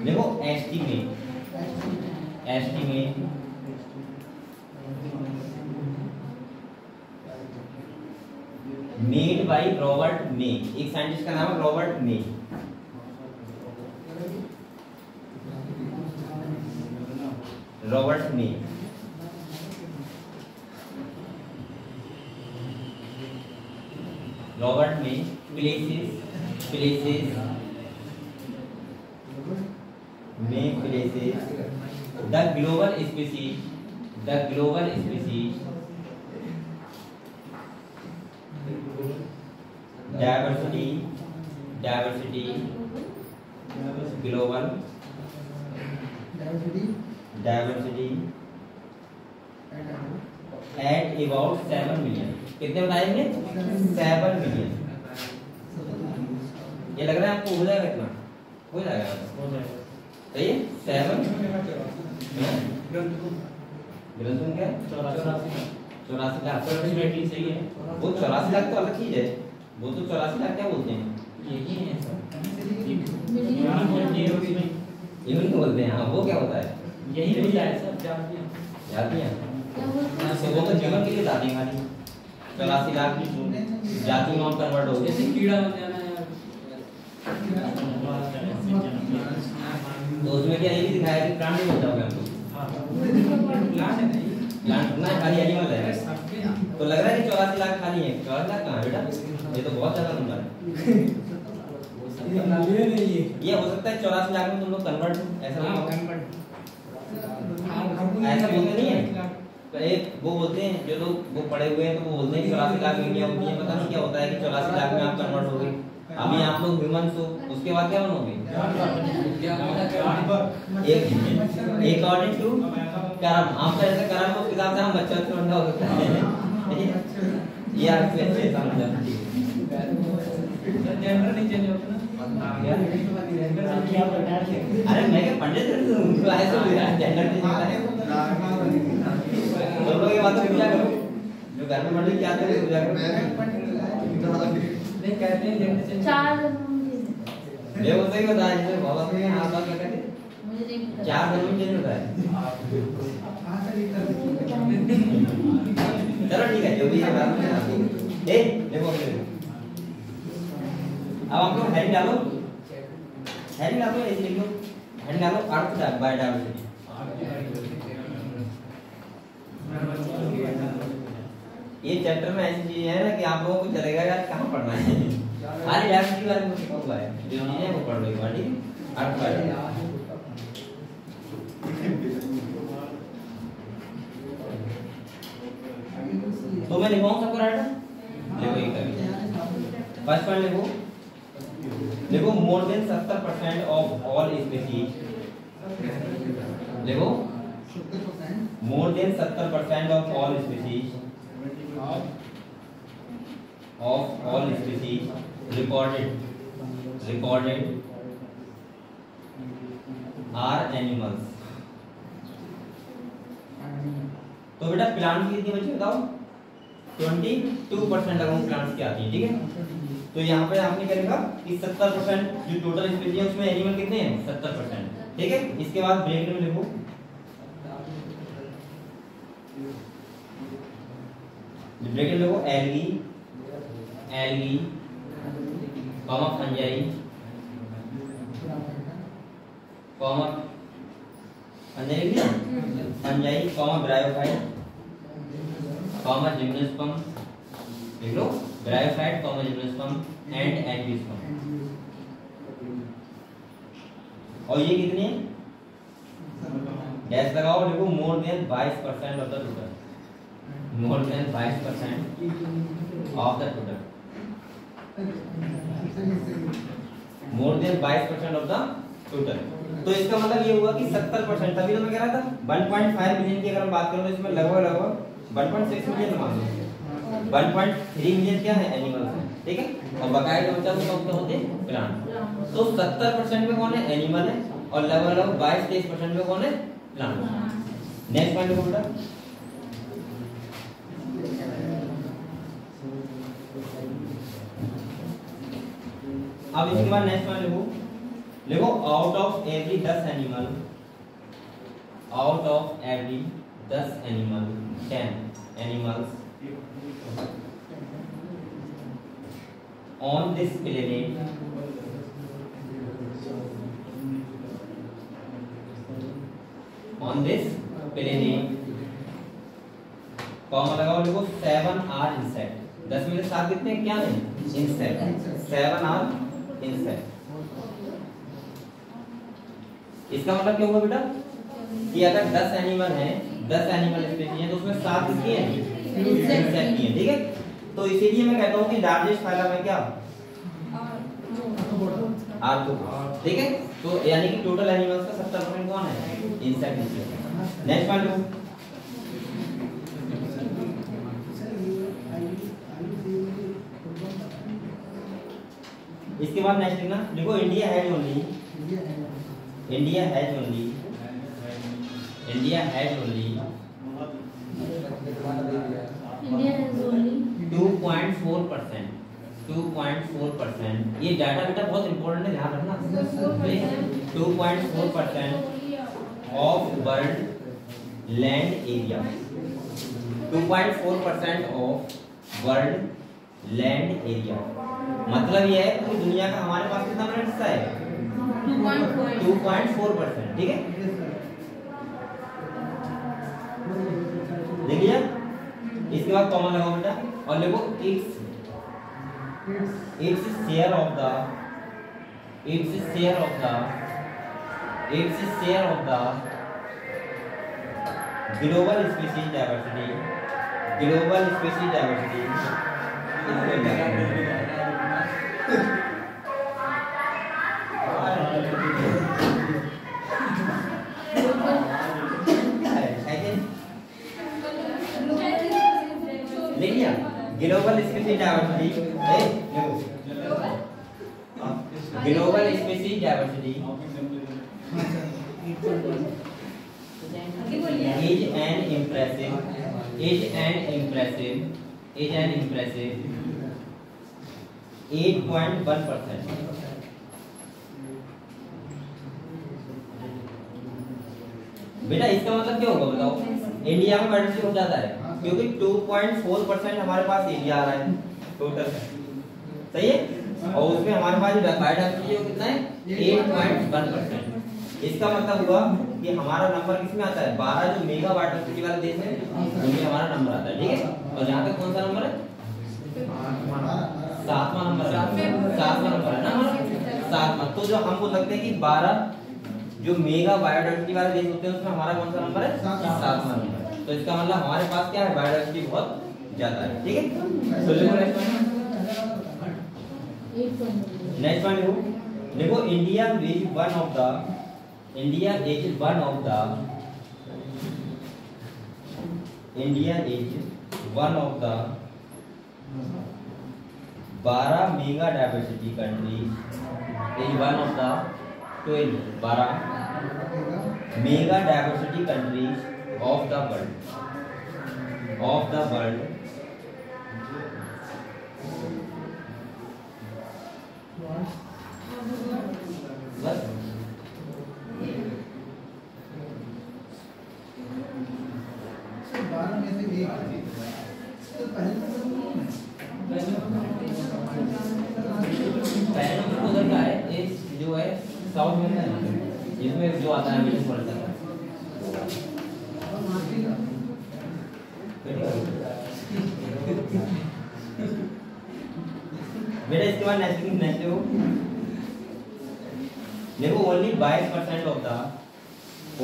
देखो एस्टीमेट मेड बाय रॉबर्ट मे। एक साइंटिस्ट का नाम है Robert may. places the global species diversity global diversity at about 7 million। कितने बताएंगे? 7 मिलियन। ये लग रहा है आपको हो जाएगा इतना? हो जाएगा सही है। 7 ग्रंथन क्या 84 लाख अप्रोक्सीमेटली सही है। वो 84 लाख तो अलग चीज है, वो तो 84 लाख क्या बोलते हैं, यही है यूनिट बोलते हैं। हाँ वो क्या होता है, यही हो जाए सब जातियाँ। वो तो जीवन के लिए जाती खाली 84 लाख जाति में कन्वर्ट हो गए। जैसे कीड़ा बन जाना है तो उसमें क्या ये भी दिखाया कि प्लांट ही होता होगा हमको। प्लांट ना खाली एनिमल है। तो लग रहा है कि 84 लाख खाली है। 84 लाख कहाँ है बेटा? ये तो बहुत ज्यादा नंबर है। ये हो सकता है 84 लाख में तुम लोग कन्वर्ट ऐसा बोलते नहीं है। तो एक वो बोलते हैं जो लोग वो पढ़े हुए हैं, तो वो बोलते हैं कि 84 लाख में क्या होती है। पता नहीं क्या होता है कि 84 लाख में आप कन्वर्ट हो गए। अभी आप लोग ह्यूमंस हो, उसके बाद क्या बनोगे? अकॉर्डिंग टू कर्म। आपका जैसे कर्म हो, उस हिसाब से हम बच्चा छोड़ना हो सकता है। ये आपसे अच्छे समझ जेंडर नहीं चेंज होता ना। अरे मैं क्या पंडित हूँ, ऐसे बोल रहा है जेंडर चेंज होता है। तो लोग ये बात पूजा करो, जो घर में पंडित क्या करते हैं पूजा करो। नहीं कहते हैं जेंडर चेंज 4 ये बोलते हैं कि बता जैसे बाबा के यहाँ बात क्या कहते हैं, मुझे नहीं पता। 4 दिन में चेंज होता है। चलो ठीक है, जो भी है बात में ए देखो अब आप लोग हेडिंग डालो, ऐसे लिखो हेडिंग डालो अर्थ बाय डायवर्सिटी। ये चैप्टर में ऐसी चीज है ना कि आप लोगों को चलेगा यार कहाँ पढ़ना है। खाली डायवर्सिटी वाले को सीखा हुआ है, जो चीजें हैं वो पढ़ लो एक बार, ठीक है। अर्थ बाय तो मैं लिखवाऊं सबको राइट। देखो एक फर्स्ट पॉइंट देखो more than 70% of all species. देखो more than 70% of all species recorded are animals तो बेटा प्लांट की कितनी बची बताओ 22% अगर प्लांट्स की आती है, ठीक है। तो यहाँ पे आपने करेगा कि 70% जो टोटल स्पीशीज है उसमें एनिमल कितने हैं 70%, ठीक है। इसके बाद ब्रैकेट में लिखो ब्रैकेट लिखो algae comma fungi comma fungi comma bryophyte comma gymnosperm, लिख लो bryophyte comma gymnosperm and angiosperm. और ये कितनी है डैश लगाओ, लिखो more than 22% of the total, more than 22% of the total, more than 22% of the total. तो इसका मतलब ये हुआ कि 70%, तभी तो मैं कह रहा था 1.5 मिलियन की अगर हम बात करें तो इसमें लगभग 1.6 मिलियन मान लो, 1.3 मिलियन क्या है एनिमल्स हैं, ठीक है। और बकाया जो बचा वो कौन से होते हैं प्लांट। तो 70% में कौन है एनिमल है और लगभग 22-23% में कौन है प्लांट। नेक्स्ट पॉइंट देखो बेटा, अब इसके बाद नेक्स्ट पॉइंट लिखो out of every 10 animal, out of every 10 animal 10 animals on this planet comma लगाओ, लिखो 7 आर इंसेक्ट। 10 में से 7 कितने क्या है इंसेक्ट, 7 आर इंसेक्ट। इसका मतलब क्या होगा बेटा कि अगर 10 एनिमल हैं 10 एनिमल स्पीशीज हैं तो उसमें 7 किसकी हैं इंसेक्ट की हैं, ठीक है। तो इसीलिए मैं कहता हूं कि लार्जेस्ट फाइलम है क्या आर्थ्रोपोड्स, ठीक है। तो यानी कि टोटल एनिमल्स का 70% कौन है इंसेक्ट। नेक्स्ट पॉइंट लो, इसके बाद नेक्स्ट लिखना, लिखो इंडिया हैज ओनली 2.4%। ये डाटा बेटा बहुत इंपॉर्टेंट है, ध्यान रखना। 2.4% of world land area, 2.4% of world land area. मतलब ये है पूरी दुनिया का हमारे पास कितना हिस्सा है 2.4%, ठीक है। देख लिया। इसके बाद कॉमा लगाओ बेटा और लिखो its share of the global species diversity लिखिए global species diversity, global species diversity is an impressive 8.1%। बेटा इसका मतलब क्या होगा बताओ, इंडिया में बायोडाइवर्सिटी हो जाता है क्योंकि 2.4% हमारे पास एरिया आ रहा है टोटल, सही है। और उसमें हमारे पास जो बायोडाइवर्सिटी है कितना है 8.1%। इसका मतलब हुआ कि हमारा नंबर किसमें आता है 12 जो मेगा बायोडाइवर्सिटी वाले देश है उनमें हमारा नंबर आता है, ठीक है। और यहाँ पे कौन सा नंबर है 7वां नंबर है, 7वां नंबर है ना हमारा 7वां। तो जो हम बोल सकते हैं कि 12 जो मेगा बायोडाइवर्सिटी वाले देश होते हैं उसमें हमारा कौन सा नंबर है 7वां नंबर। तो इसका मतलब हमारे पास क्या है बायोडाइवर्सिटी बहुत ज्यादा है, ठीक है। तो नेक्स्ट पॉइंट देखो India is one of the 12 mega diversity countries, is one of the 12 mega diversity countries of the world. Of the world बस पहले नंबर उधर का है, एक जो है साउथ में है, इसमें जो आता है मिडिल पॉइंट का बेटा। इसके बाद नेक्स्ट हो देखो, only 22% of the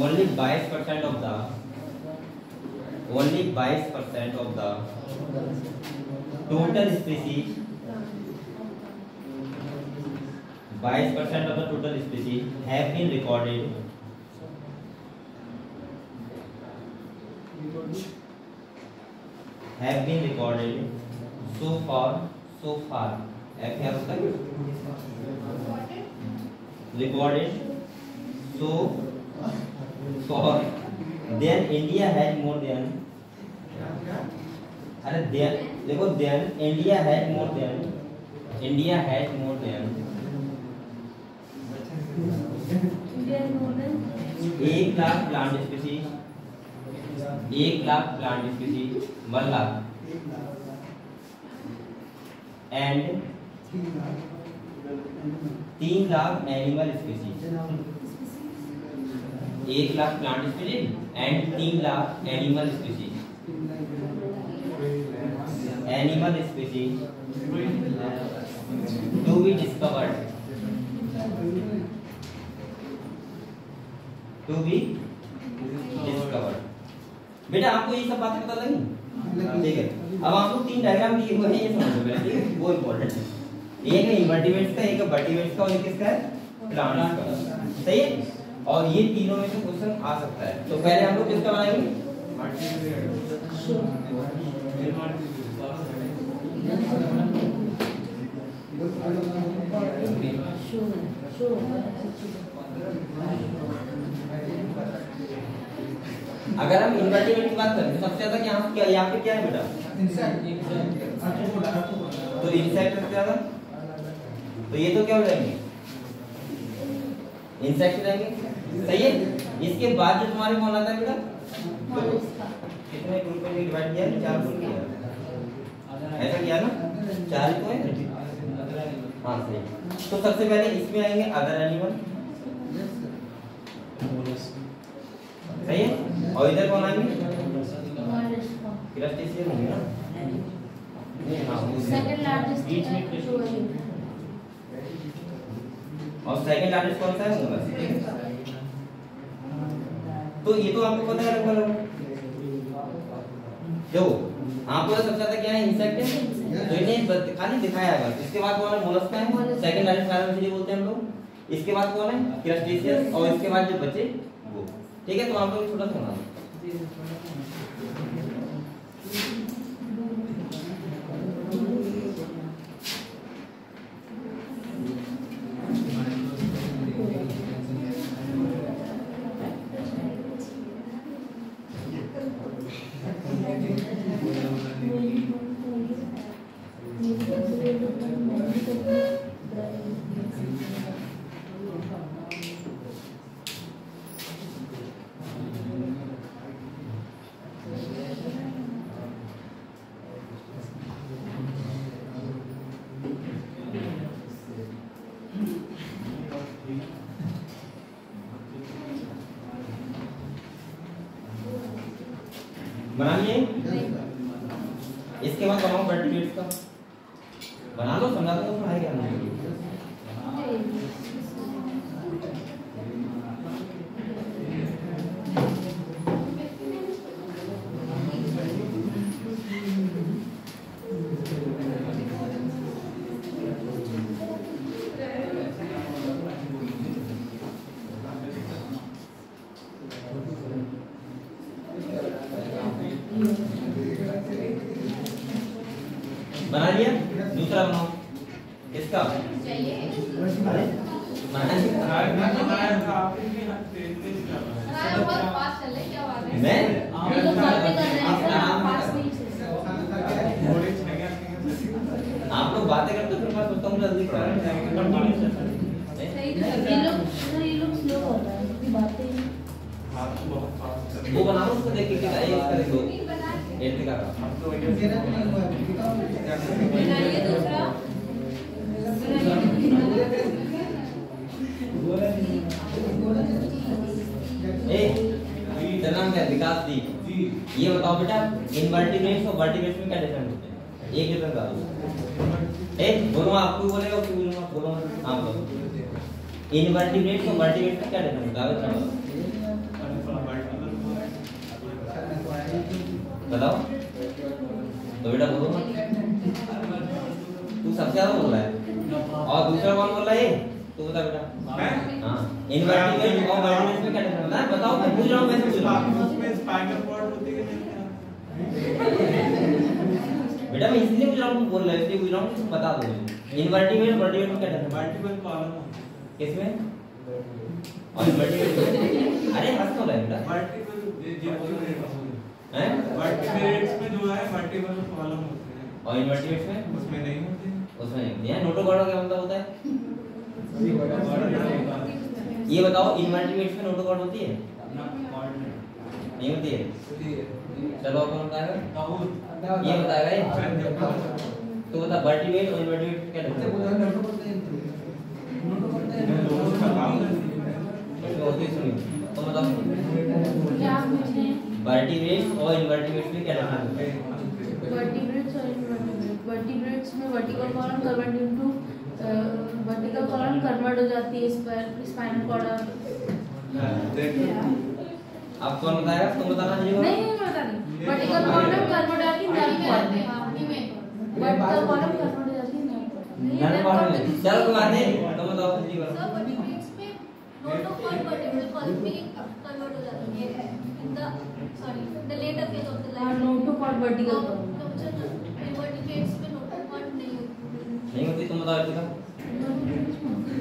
only 22% of the 22% of the total species 22% of the total species have been recorded so far क्या होता है recorded so far then India has more than अरे देखो then India has more than 1 lakh plant species 1 lakh plant species 1 lakh and 3 lakh animal species 1 lakh plant species and 3 lakh animal species to be discovered बेटा। आपको ये सब बातें पता लगी? ठीक है, अब आपको 3 डायग्राम दिए हुए हैं, ये समझो बेटा, ठीक है, वो इंपॉर्टेंट है। एक है इनवर्टिब्रेट्स का, एक है वर्टिब्रेट्स का और एक किसका है प्लांट्स का, सही है। और ये तीनों में से क्वेश्चन आ सकता है। तो पहले हम लोग किसका बनाएंगे? अगर हम इनवर्टिब्रेट की बात करें तो सबसे ज्यादा यहाँ पे क्या है बेटा? तो इंसेक्ट सबसे ज्यादा, तो ये तो क्या हो जाएंगे? इंसेक्ट रहेंगे, सही है। इसके बाद जो तुम्हारे कौन आता है बेटा? तो कितने ग्रुप में डिवाइड किया? 4 ग्रुप किया, ऐसा किया ना? 4 ही तो है, हाँ सही। तो सबसे पहले इसमें आएंगे अदर एनिमल, सही है। और इधर कौन आएंगे? क्रस्टेशियन होंगे ना, सेकंड लार्जेस्ट और सेकंड लार्जेस्ट कौन सा है? मोलस्क। तो ये तो आपको पता है लगभग। देखो आपको सबसे ज्यादा क्या है? इंसेक्ट है, तो इन्हें खाली दिखाया है बस। इसके बाद कौन है? मोलस्क है, सेकंड लार्जेस्ट कार्बोनिफेरस बोलते हैं हम लोग। इसके बाद कौन है? क्रस्टेशियस, और इसके बाद जो बचे वो, ठीक है। तो आप लोग छोटा सा बना लिए। इसके बाद बनाओ वर्टिब्रेट्स का, बना लो, समझा दो, पढ़ाई करना है। बना लिया। दूसरा बनाओ, किसका? मैं सही तो ये लोग स्लो हो रहा है क्योंकि बातें ही वो बनाओ उसको देख के क्या ये इसका देखो एट का बनाइए दूसरा ए तेरा नाम क्या है? विकास दी ये बताओ बेटा इनवर्टिब्रेट्स और वर्टिब्रेट्स में क्या डिफरेंस होते हैं एक डिफरेंस बताओ ए बोलो आपको बोलेगा कि बोलूंगा बोलो हां बोलो इनवर्टिब्रेट्स और वर्टिब्रेट्स में क्या डिफरेंस होता है बताओ तो बेटा बोलो तू सबसे ज्यादा बोल रहा है और दूसरा कौन बोल रहा है तू बता बेटा हां इनवर्टिब्रेट और वर्टिब्रेट में क्या डिफरेंस होता है बताओ मैं पूछ रहा हूं मैं पूछ रहा हूं उसमें स्पाइनल कॉर्ड होती है कि नहीं? बेटा मैं इसलिए पूछ रहा हूं बोल रहा है इसलिए पूछ रहा हूं तुम बता दो इनवर्टिब्रेट वर्टिब्रेट में क्या डिफरेंस है मल्टीपल कॉलम किसमें और इनवर्टिब्रेट अरे हंस तो रहा है बेटा मल्टीपल हैं वर्टिब्रेट्स में जो है मल्टीपल कॉलम होते हैं और इनवर्टिब्रेट्स में उसमें नहीं होते उसमें नहीं है नोटोकॉर्ड का क्या मतलब होता है ये बताओ इनवर्टिब्रेट्स में नोटोकॉर्ड होती है नहीं होती है चलो कौन बताएगा ये बताएगा ये तो बता वर्टिब्रेट और इनवर्टिब्रेट क्या डिफरेंस होती है सुनिए तो बताओ क्या पूछे वर्टिब्रेट्स और इनवर्टिब्रेट्स में क्या डिफरेंस होता है वर्टिब्रेट्स और इनवर्टिब्रेट्स वर्टिब्रेट्स में vertical column convert into vertical column convert हो जाती है स्पाइनल कॉर्ड आप कौन बताएगा तुम बताना चाहिए नहीं मैं बता रही वर्टिकल कॉलम कन्वर्ट हो जाती है नर्व कॉर्ड में वर्टिकल कॉलम कन्वर्ट हो जाती है नर्व कॉर्ड में चलो तुम्हारे तुम बताओ जी बताओ सब वर्टिब्रेट्स में नोटोकॉर्ड वर्टिब्रल कॉलम में कन्वर्ट हो जाती है in the sorry the later phase of the और life notochord vertical column invertebrates में नोटोकॉर्ड नहीं होती नहीं होती तुम बताओ इतना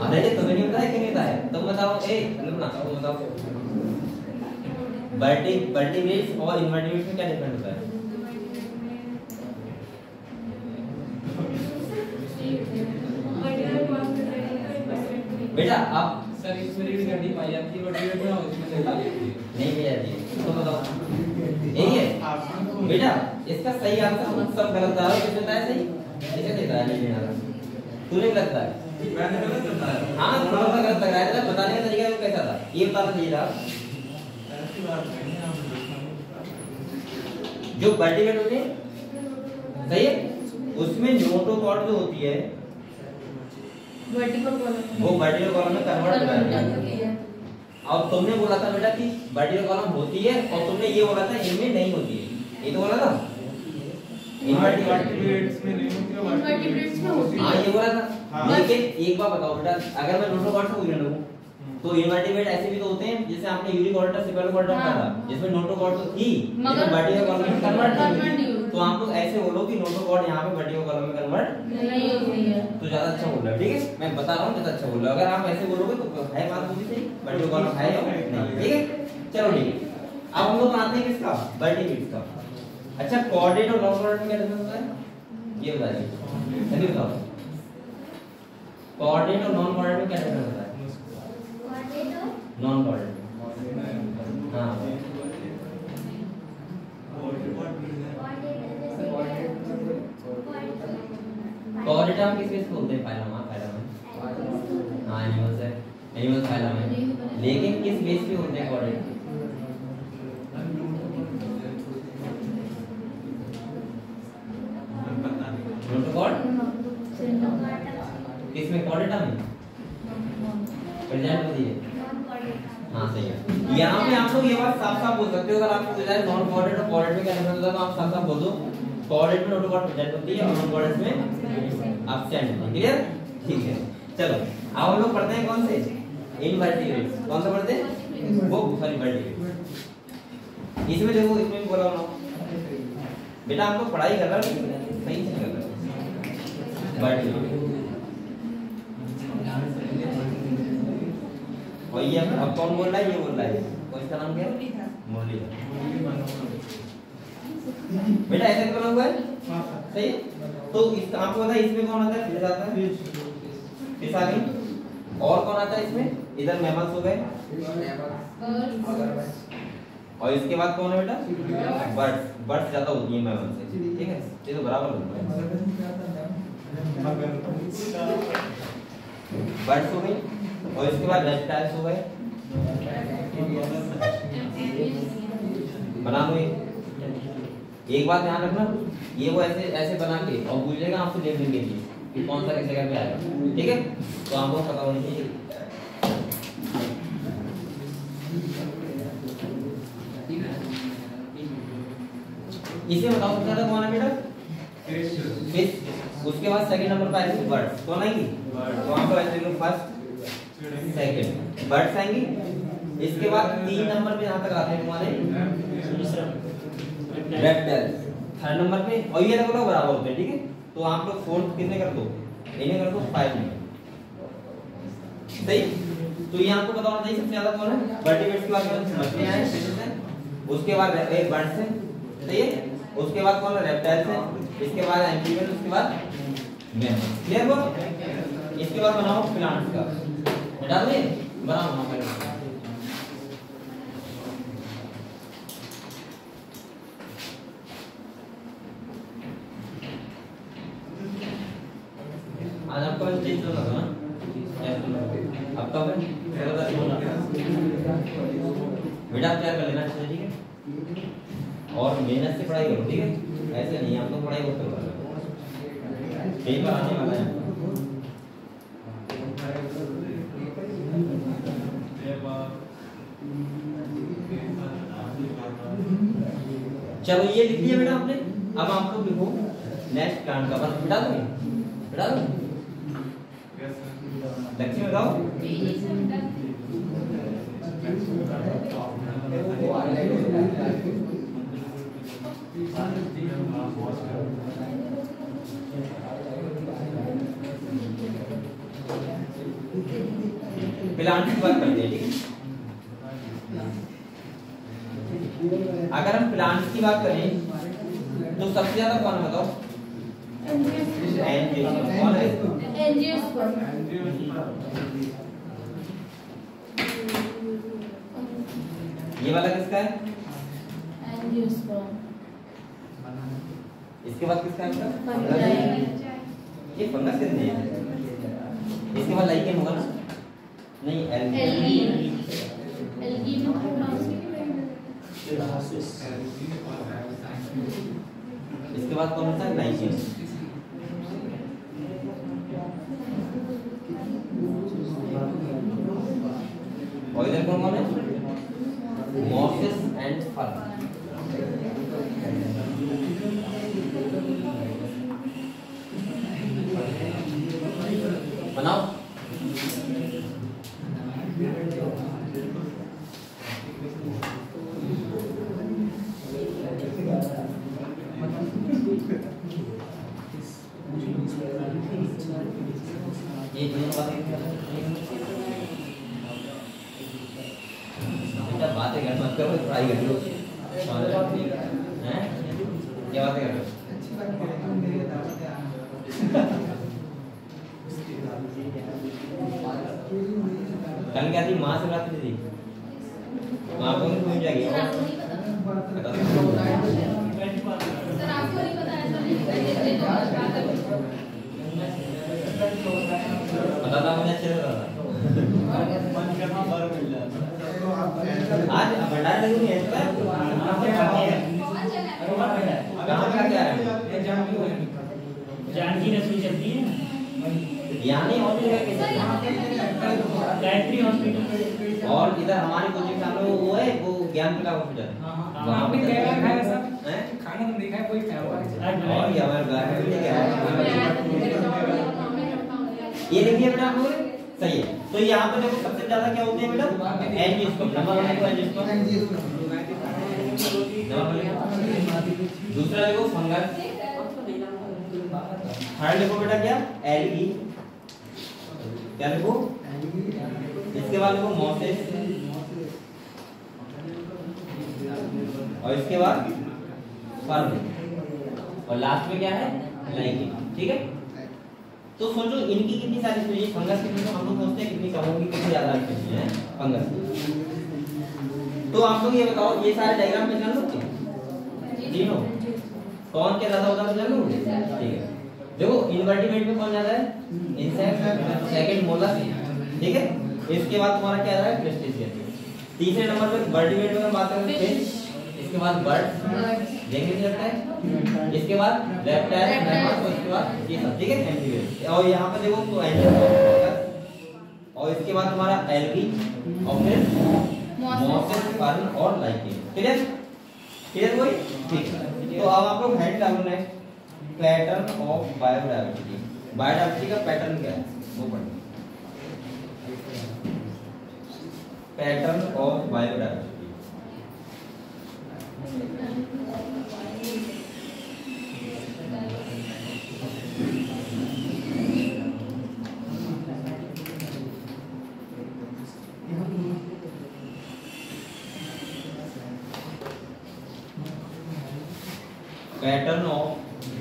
अरे ये तुम्हें नहीं बताया कि नहीं बताया तुम बताओ ए अनुपना तुम बताओ वर्टिब्रेट्स और इनवर्टिब्रेट्स में क्या डिफरेंस होता है बेटा आप सर इसमें रीड करनी पाई जाती है वर्टिब्रेट में और इसमें नहीं जाती नहीं भी आती है तो बताओ यही है बेटा इसका सही आंसर सब गलत था किसने बताया सही इसे देता है नहीं देना तूने लगता है मैंने गलत बताया हाँ थोड़ा सा गलत लग रहा है तेरा बताने का तरीका तो कैसा था ये बताना चाहिए था ऐसी बात नहीं है हम जो वर्टिब्रेट होते हैं सही है उसमें नोटोकॉर्ड जो होती है वर्टिकल कॉलम वो वर्टिकल कॉलम में कन्वर्ट हो जाती है और तुमने बोला था बेटा कि वर्टिकल कॉलम होती है और तुमने ये बोला था इनमें नहीं होती है ये तो बोला था वर्टिब्रेट्स में नहीं होती है Invertebrates में होती है। हाँ ये बोला था हाँ। लेकिन एक बात बताओ बेटा अगर मैं नोटोकॉर्ड से पूछ रहा हूँ तो इनवर्टिब्रेट ऐसे भी तो होते हैं जैसे आपने यूनिकॉर्ड सेफेलोकॉर्ड पढ़ा था जिसमें नोटोकॉर्ड तो थी मगर लेकिन वर्टिकल कॉलम में कन्वर्ट convert नहीं नहीं हुई हुई। तो आप लोग ऐसे बोलो कि नोटोकॉर्ड यहाँ पे वर्टिकल कॉलम में कन्वर्ट नहीं होती है तो ज्यादा अच्छा बोल रहा है ठीक है मैं बता रहा हूँ ज्यादा अच्छा बोल रहा है अगर आप ऐसे बोलोगे तो है बात पूरी सही वर्टिकल कॉलम है या नहीं ठीक है चलो ठीक है अब हम लोग बनाते हैं किसका वर्टिब्रेट्स का अच्छा कोऑर्डिनेट और नॉन कोऑर्डिनेट में क्या डिफरेंस होता है ये बताइए जल्दी बताओ कोऑर्डिनेट और नॉन कोऑर्डिनेट में क्या डिफरेंस होता है नॉन कोऑर्डिनेट हाँ कोऑर्डिनेट हम किस किस को बोलते हैं फाइलम हाँ एनिमल्स है एनिमल्स फाइलम है लेकिन किस बेस पे होते हैं कोऑर्डिनेट नोटोकॉर्ड किसमें कोऑर्डिनेट में प्रेजेंट होती है हाँ सही है यहाँ पे आप लोग ये बात साफ साफ बोल सकते हो अगर आपको पूछा है नॉन कोऑर्डिनेट और कोऑर्डिनेट में क्या डिफरेंस होता है तो आप साफ साफ बोल दो कोऑर्डिनेट में नोटोकॉर्ड प्रेजेंट होती है और नॉन कोऑर्डिनेट में एब्सेंट होती है क्लियर ठीक है चलो अब हम लोग पढ़ते हैं कौन से इनवर्टिब्रेट्स कौन सा पढ़ते हैं वो सॉरी वर्टिब्रेट्स इसमें देखो इसमें भी बोला हूं बेटा हम लोग पढ़ाई कर रहे हैं सही से कर रहे हैं वर्टिब्रेट्स और ये अब कौन बोल रहा है ये बोल रहा है और इसका नाम क्या है मुरलीधर बेटा ऐसे क्यों हुआ है सही है तो इसका आपको पता है इसमें कौन आता है फिर आता है किस आ गई? और कौन आता है इसमें? इधर मैमल्स हो गए और इसके बाद कौन है बेटा? बर्ड्स। बर्ड्स ज्यादा होती है मैमल्स से, ठीक है? ये तो बराबर होता है। बर्ड्स हो गई और इसके बाद रेप्टाइल्स हो गए। बना लो। एक बात ध्यान रखना, ये वो ऐसे ऐसे बना के और पूछेगा आपसे लेबलिंग के लिए कि कौन सा किस जगह पे आएगा, ठीक है? तो आपको पता होना चाहिए। इसे बताओ सबसे ज्यादा कौन है बेटा? फिश। उसके बाद सेकंड नंबर पर आएगी बर्ड्स। कौन आएगी? तो वहां पर ऐसे लोग फर्स्ट सेकंड बर्ड्स आएंगी। इसके बाद 3 नंबर पे यहां तक आते हैं तुम्हारे रेप्टाइल्स। थर्ड नंबर पे और ये लोग बराबर होते हैं, ठीक है? तो आप लोग फोर्थ कितने कर दो? इन्हें कर दो 5 में, सही? तो ये आपको पता होना चाहिए सबसे ज्यादा कौन है? वर्टिब्रेट्स के बाद मछलियां हैं, फिशेस हैं, उसके बाद बर्ड्स हैं, सही है? उसके बाद कौन है? रेप्टाइल्स हैं, इसके बाद एम्फीबियन, उसके बाद मैमल्स। क्लियर हो? इसके बाद बनाओ प्लांट्स का। बता दो, बनाओ वहां पर। आज आपको चेंज करना था ना? अब तो बेटा आप तैयार कर लेना चाहिए, ठीक है? और मेहनत से पढ़ाई करो, ठीक है? ऐसे नहीं, आप तो पढ़ाई करते हो, पेपर आने वाला है। चलो ये लिख लिया बेटा आपने। अब आप लोग लिखो नेक्स्ट प्लांट का। बस बिठा दोगे? बिठा दो। लक्ष्मी बताओ। प्लांट की बात करते हैं, ठीक है? अगर हम प्लांट्स की बात करें तो सबसे ज्यादा कौन है बताओ? एंजियोस्पर्म। कौन है? एंजियोस्पर्म। ये वाला किसका है? एंजियोस्पर्म। इसके बाद किसका है? फंगाई। ये फंगस के नहीं है। इसके बाद लाइकेन होगा ना? नहीं, एल्गी। एल्गी में इसके बाद कौन सा? लाइकेन। और इधर कौन है? Mosses and fern. बनाओ। ये बातें कर मत करो, पढ़ाई कर लो। हैं? क्या बातें कर रहे हो? कल क्या थी? महाशिवरात्रि थी। वहाँ पर घूम जाएगी। सर आपको नहीं पता ऐसा नहीं पता था मुझे, अच्छे से पता था। आज भंडारा नहीं है इसका? कहाँ का क्या है? जानकी रसोई चलती है यहाँ नहीं, और भी जगह कैसे? गायत्री हॉस्पिटल और इधर हमारे कोचिंग सामने वो है, वो ज्ञान का हॉस्पिटल। वहाँ पे क्या खाया सब? हैं? खाना तो देखा है, कोई खाया हुआ और ये हमारे गाय में क्या है? ये देखिए बेटा आप लोग, सही है। तो यहाँ पे देखो सबसे ज्यादा क्या होते हैं बेटा? एंजियोस्पर्म। नंबर 1 देखो एंजियोस्पर्म। दूसरा देखो फंगस। थर्ड देखो बेटा क्या? एल्गी। क्या देखो? इसके बाद देखो मॉसेस और इसके बाद फर्न और लास्ट में क्या है? लाइकेन, ठीक है? तो सोचो इनकी कितनी सारी स्पीशीज, फंगस की तो हम लोग सोचते हैं कितनी कम होगी, कितनी ज्यादा स्पीशीज है फंगस की। तो आप लोग ये बताओ, ये सारे डायग्राम में जान लो जी नो, कौन क्या ज्यादा होता है जान लो, ठीक है। देखो इनवर्टिब्रेट में कौन ज्यादा है, इंसेक्ट, सेकंड मोलस, ठीक है। इसके बाद तुम्हारा क्या आ रहा है, क्रस्टेशियन। तीसरे नंबर पे वर्टिब्रेट में बात करें फिश, इसके बाद बर्ड देखने लगता है, इसके बाद रेप्टाइल, मैमल्स, और इसके बाद ये सब, ठीक है, एम्फीबियन। और यहाँ पे देखो तो एनिमल, और इसके बाद तुम्हारा एल्गी, और फिर मॉसेस, फर्न और लाइकेन। क्लियर क्लियर हुई, ठीक है। तो अब आप लोग हेड डालना है पैटर्न ऑफ बायोडायवर्सिटी। बायोडायवर्सिटी का पैटर्न क्या है वो पढ़ना, pattern of biodiversity. Pattern of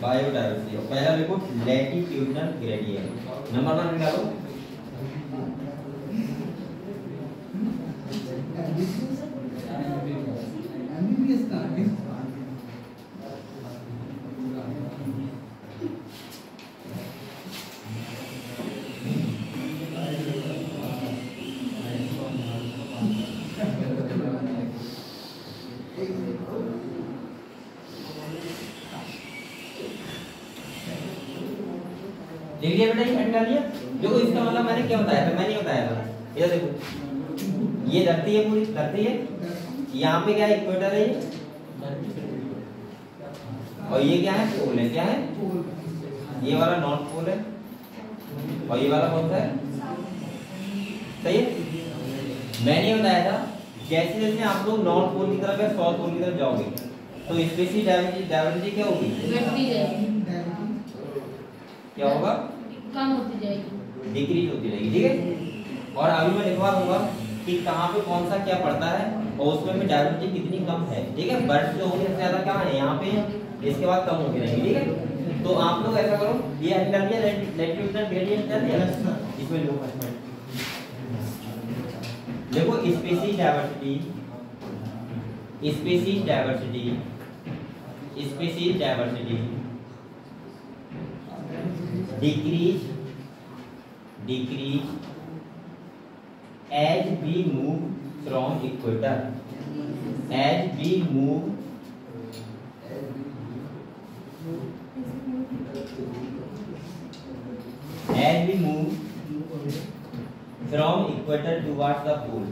biodiversity. और पहला देखो लैटिट्यूडिनल ग्रेडियंट, नंबर 1 निकालो। लिख लिया बेटा, ये हेड डाल लिया। देखो इसका मतलब मैंने क्या बताया था, मैंने बताया था, ये देखो ये धरती है, पूरी धरती है, यहाँ पे क्या है, इक्वेटर है ये, और ये क्या है, पोल है, क्या है, ये वाला नॉर्थ पोल है, और ये वाला कौन सा है, सही है। मैंने बताया था जैसे जैसे आप लोग नॉर्थ पोल की तरफ या साउथ पोल की तरफ जाओगे तो स्पेसिस डायवर्सिटी क्या होगी, बढ़ती जाएगी, क्या होगा, कम होती जाएगी, डिक्रीज होती रहेगी, ठीक है। और अभी मैं लिखवा दूंगा कि कहाँ पे कौन सा क्या पड़ता है और उसमें भी डायवर्सिटी कितनी कम है, ठीक है। बर्ड्स जो होंगे सबसे ज्यादा क्या है यहाँ पे, इसके बाद कम होगी रहेगी, ठीक है। तो आप लोग ऐसा करो, ये हेड कर दिया, लैटिट्यूडिनल ग्रेडियंट कर दिया, इसमें लिखो फर्स्ट में, देखो species diversity, species diversity, species diversity decrease as we move from equator, as we move from equator towards the pole,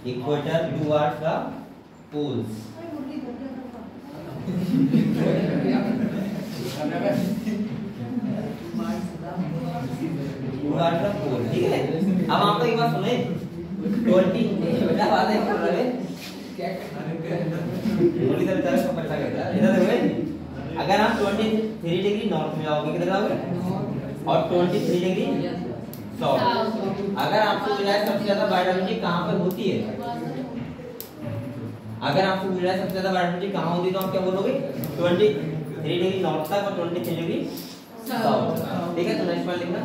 equator towards the poles, ठीक है। अब आप लोग एक बात सुने, 20 बेटा बात है कर रहे बोली तरह तरह का पता करता है, इधर देखो, अगर आप 23 डिग्री नॉर्थ में जाओगे किधर जाओगे, और 23 डिग्री साउथ। अगर आपसे पूछा जाए सबसे ज्यादा बायोडायवर्सिटी कहाँ पर होती है, अगर आपसे पूछा जाए सबसे ज्यादा बायोडायवर्सिटी कहाँ होती है तो आप क्या बोलोगे, 23 डिग्री नॉर्थ तक और 23 डिग्री साउथ, ठीक है। तो नेक्स्ट पॉइंट लिखना,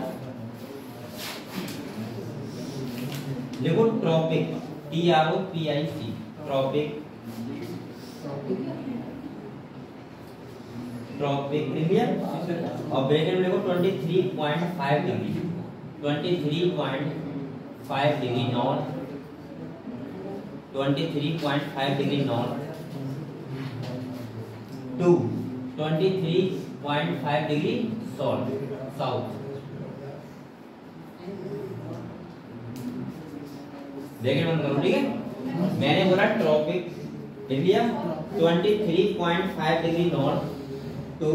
देखो tropic, TROPIC, tropic, tropic clear. और ब्रैकेट में देखो 23.5 degree, 23.5 degree north, 23.5 degree north to 23.5 degree south. Bracket बंद करो, ठीक है। मैंने बोला ट्रॉपिक, लिख लिया, 23.5 degree north to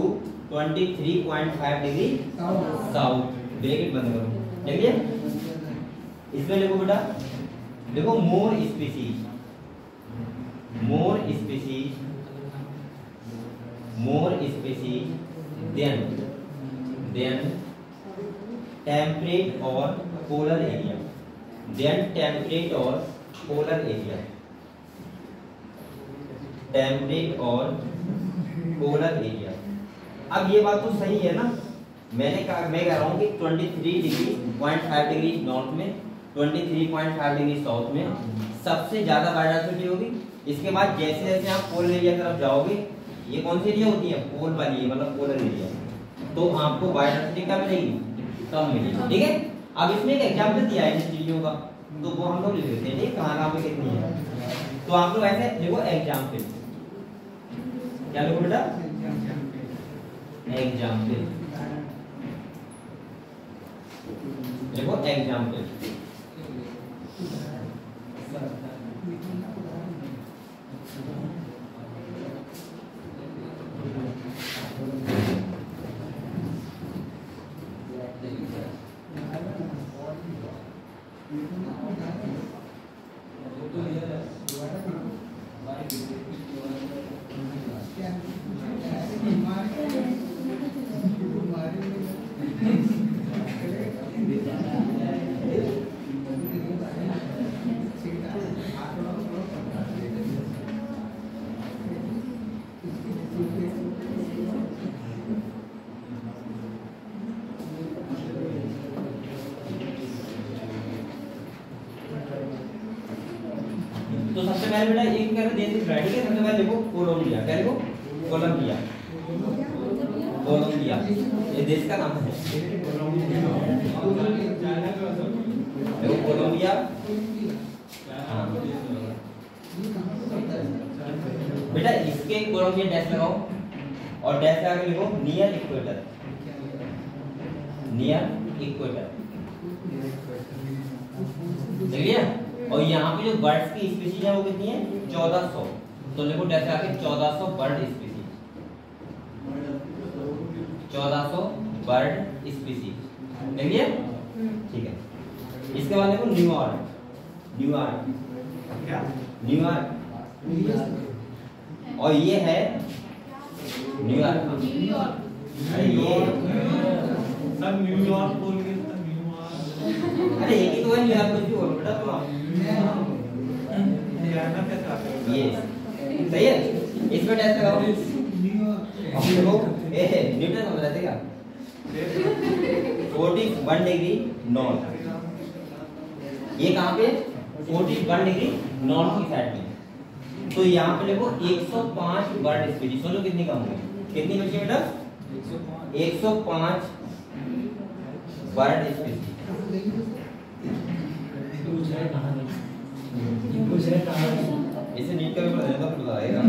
23.5 degree south, bracket बंद करो, लिख लिया। इसमें लिखो बेटा, देखो more species, more species, more species than temperate or polar area, then temperate or polar area, temperate or polar area, अब ये बात तो सही है ना, मैं कह रहा हूँ कि 23.5 डिग्री नॉर्थ में, 23.5 डिग्री साउथ में सबसे ज्यादा बायोडायवर्सिटी होगी। इसके बाद जैसे जैसे आप पोलर एरिया की तरफ जाओगे, ये कौन सी एरिया होती है, पोल वाली है, मतलब पोलर एरिया, तो आपको बायोडायवर्सिटी क्या मिलेगी, कम मिलेगी। ठीक है, अब इसमें एक एग्जाम्पल दिया है इन चीजों का, तो वो हम लोग लिख देते हैं, ठीक, कहाँ पे कितनी है। तो आप लोग ऐसे लिखो एग्जाम्पल, क्या लिखो बेटा, एग्जाम्पल देखो, एग्जाम्पल। तो सबसे पहले बेटा एक कर देते हैं, ठीक है। सबसे पहले देखो कोलंबिया, क्या देखो, कोलंबिया, कोलंबिया ये देश का नाम है, देखो कोलंबिया। हाँ बेटा इसके कोलंबिया डैश लगाओ और डैश लगा के लिखो नियर इक्वेटर, नियर इक्वेटर, देखिए। और यहाँ पे जो बर्ड्स की स्पीशीज है वो कितनी है, 1400, तो देखो डैश लगा के 1400 बर्ड स्पीशीज, 1400 बर्ड स्पीशीज, देखिए, ठीक है। इसके बाद देखो न्यूयॉर्क, न्यूयॉर्क क्या, न्यूयॉर्क, और ये है न्यूयॉर्क, अरे ये सब न्यूयॉर्क बोल के, सब न्यूयॉर्क, अरे एक ही तो है न्यूयॉर्क, कुछ भी बोलो बेटा, तो ये सही है। इसमें टेस्ट लगाओ, देखो न्यूटन समझ रहे थे क्या, 41 डिग्री नॉर्थ, ये कहाँ पे, 41 डिग्री नॉर्थ की साइड में। तो यहाँ पे देखो 105 बर्ड स्पीशीज, सोचो कितनी कम हुई, कितनी बची बेटा, 105 बर्ड स्पीशीज। इसे नीट का भी पता है, तो बताएगा।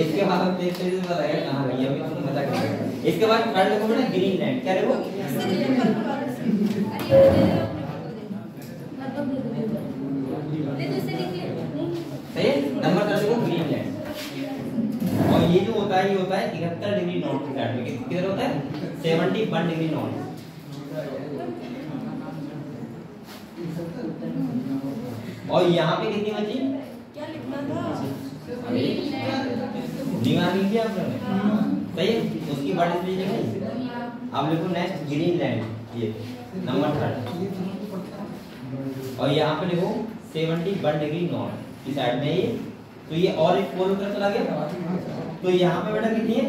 इसके बाद हम देखते हैं बताएगा कहाँ गई, अभी तो मजा करेंगे। इसके बाद थर्ड देखो बेटा ग्रीनलैंड, क्या देखो, सही है। नंबर 3 देखो ग्रीनलैंड, और ये जो होता है ये होता है 71 डिग्री नॉर्थ की साइड में, किधर होता है, 71 डिग्री नॉर्थ। और यहाँ पे कितनी बची, क्या लिखना था, न्यूयॉर्क लिख दिया आपने, सही है, उसकी बर्ड स्पीशीज लिखी। अब लिखो नेक्स्ट ग्रीनलैंड, ये नंबर 3, और यहाँ पे लिखो 71 डिग्री नॉर्थ की साइड में ये, तो ये और एक पोल उधर चला गया, तो यहाँ पे बेटा कितनी है,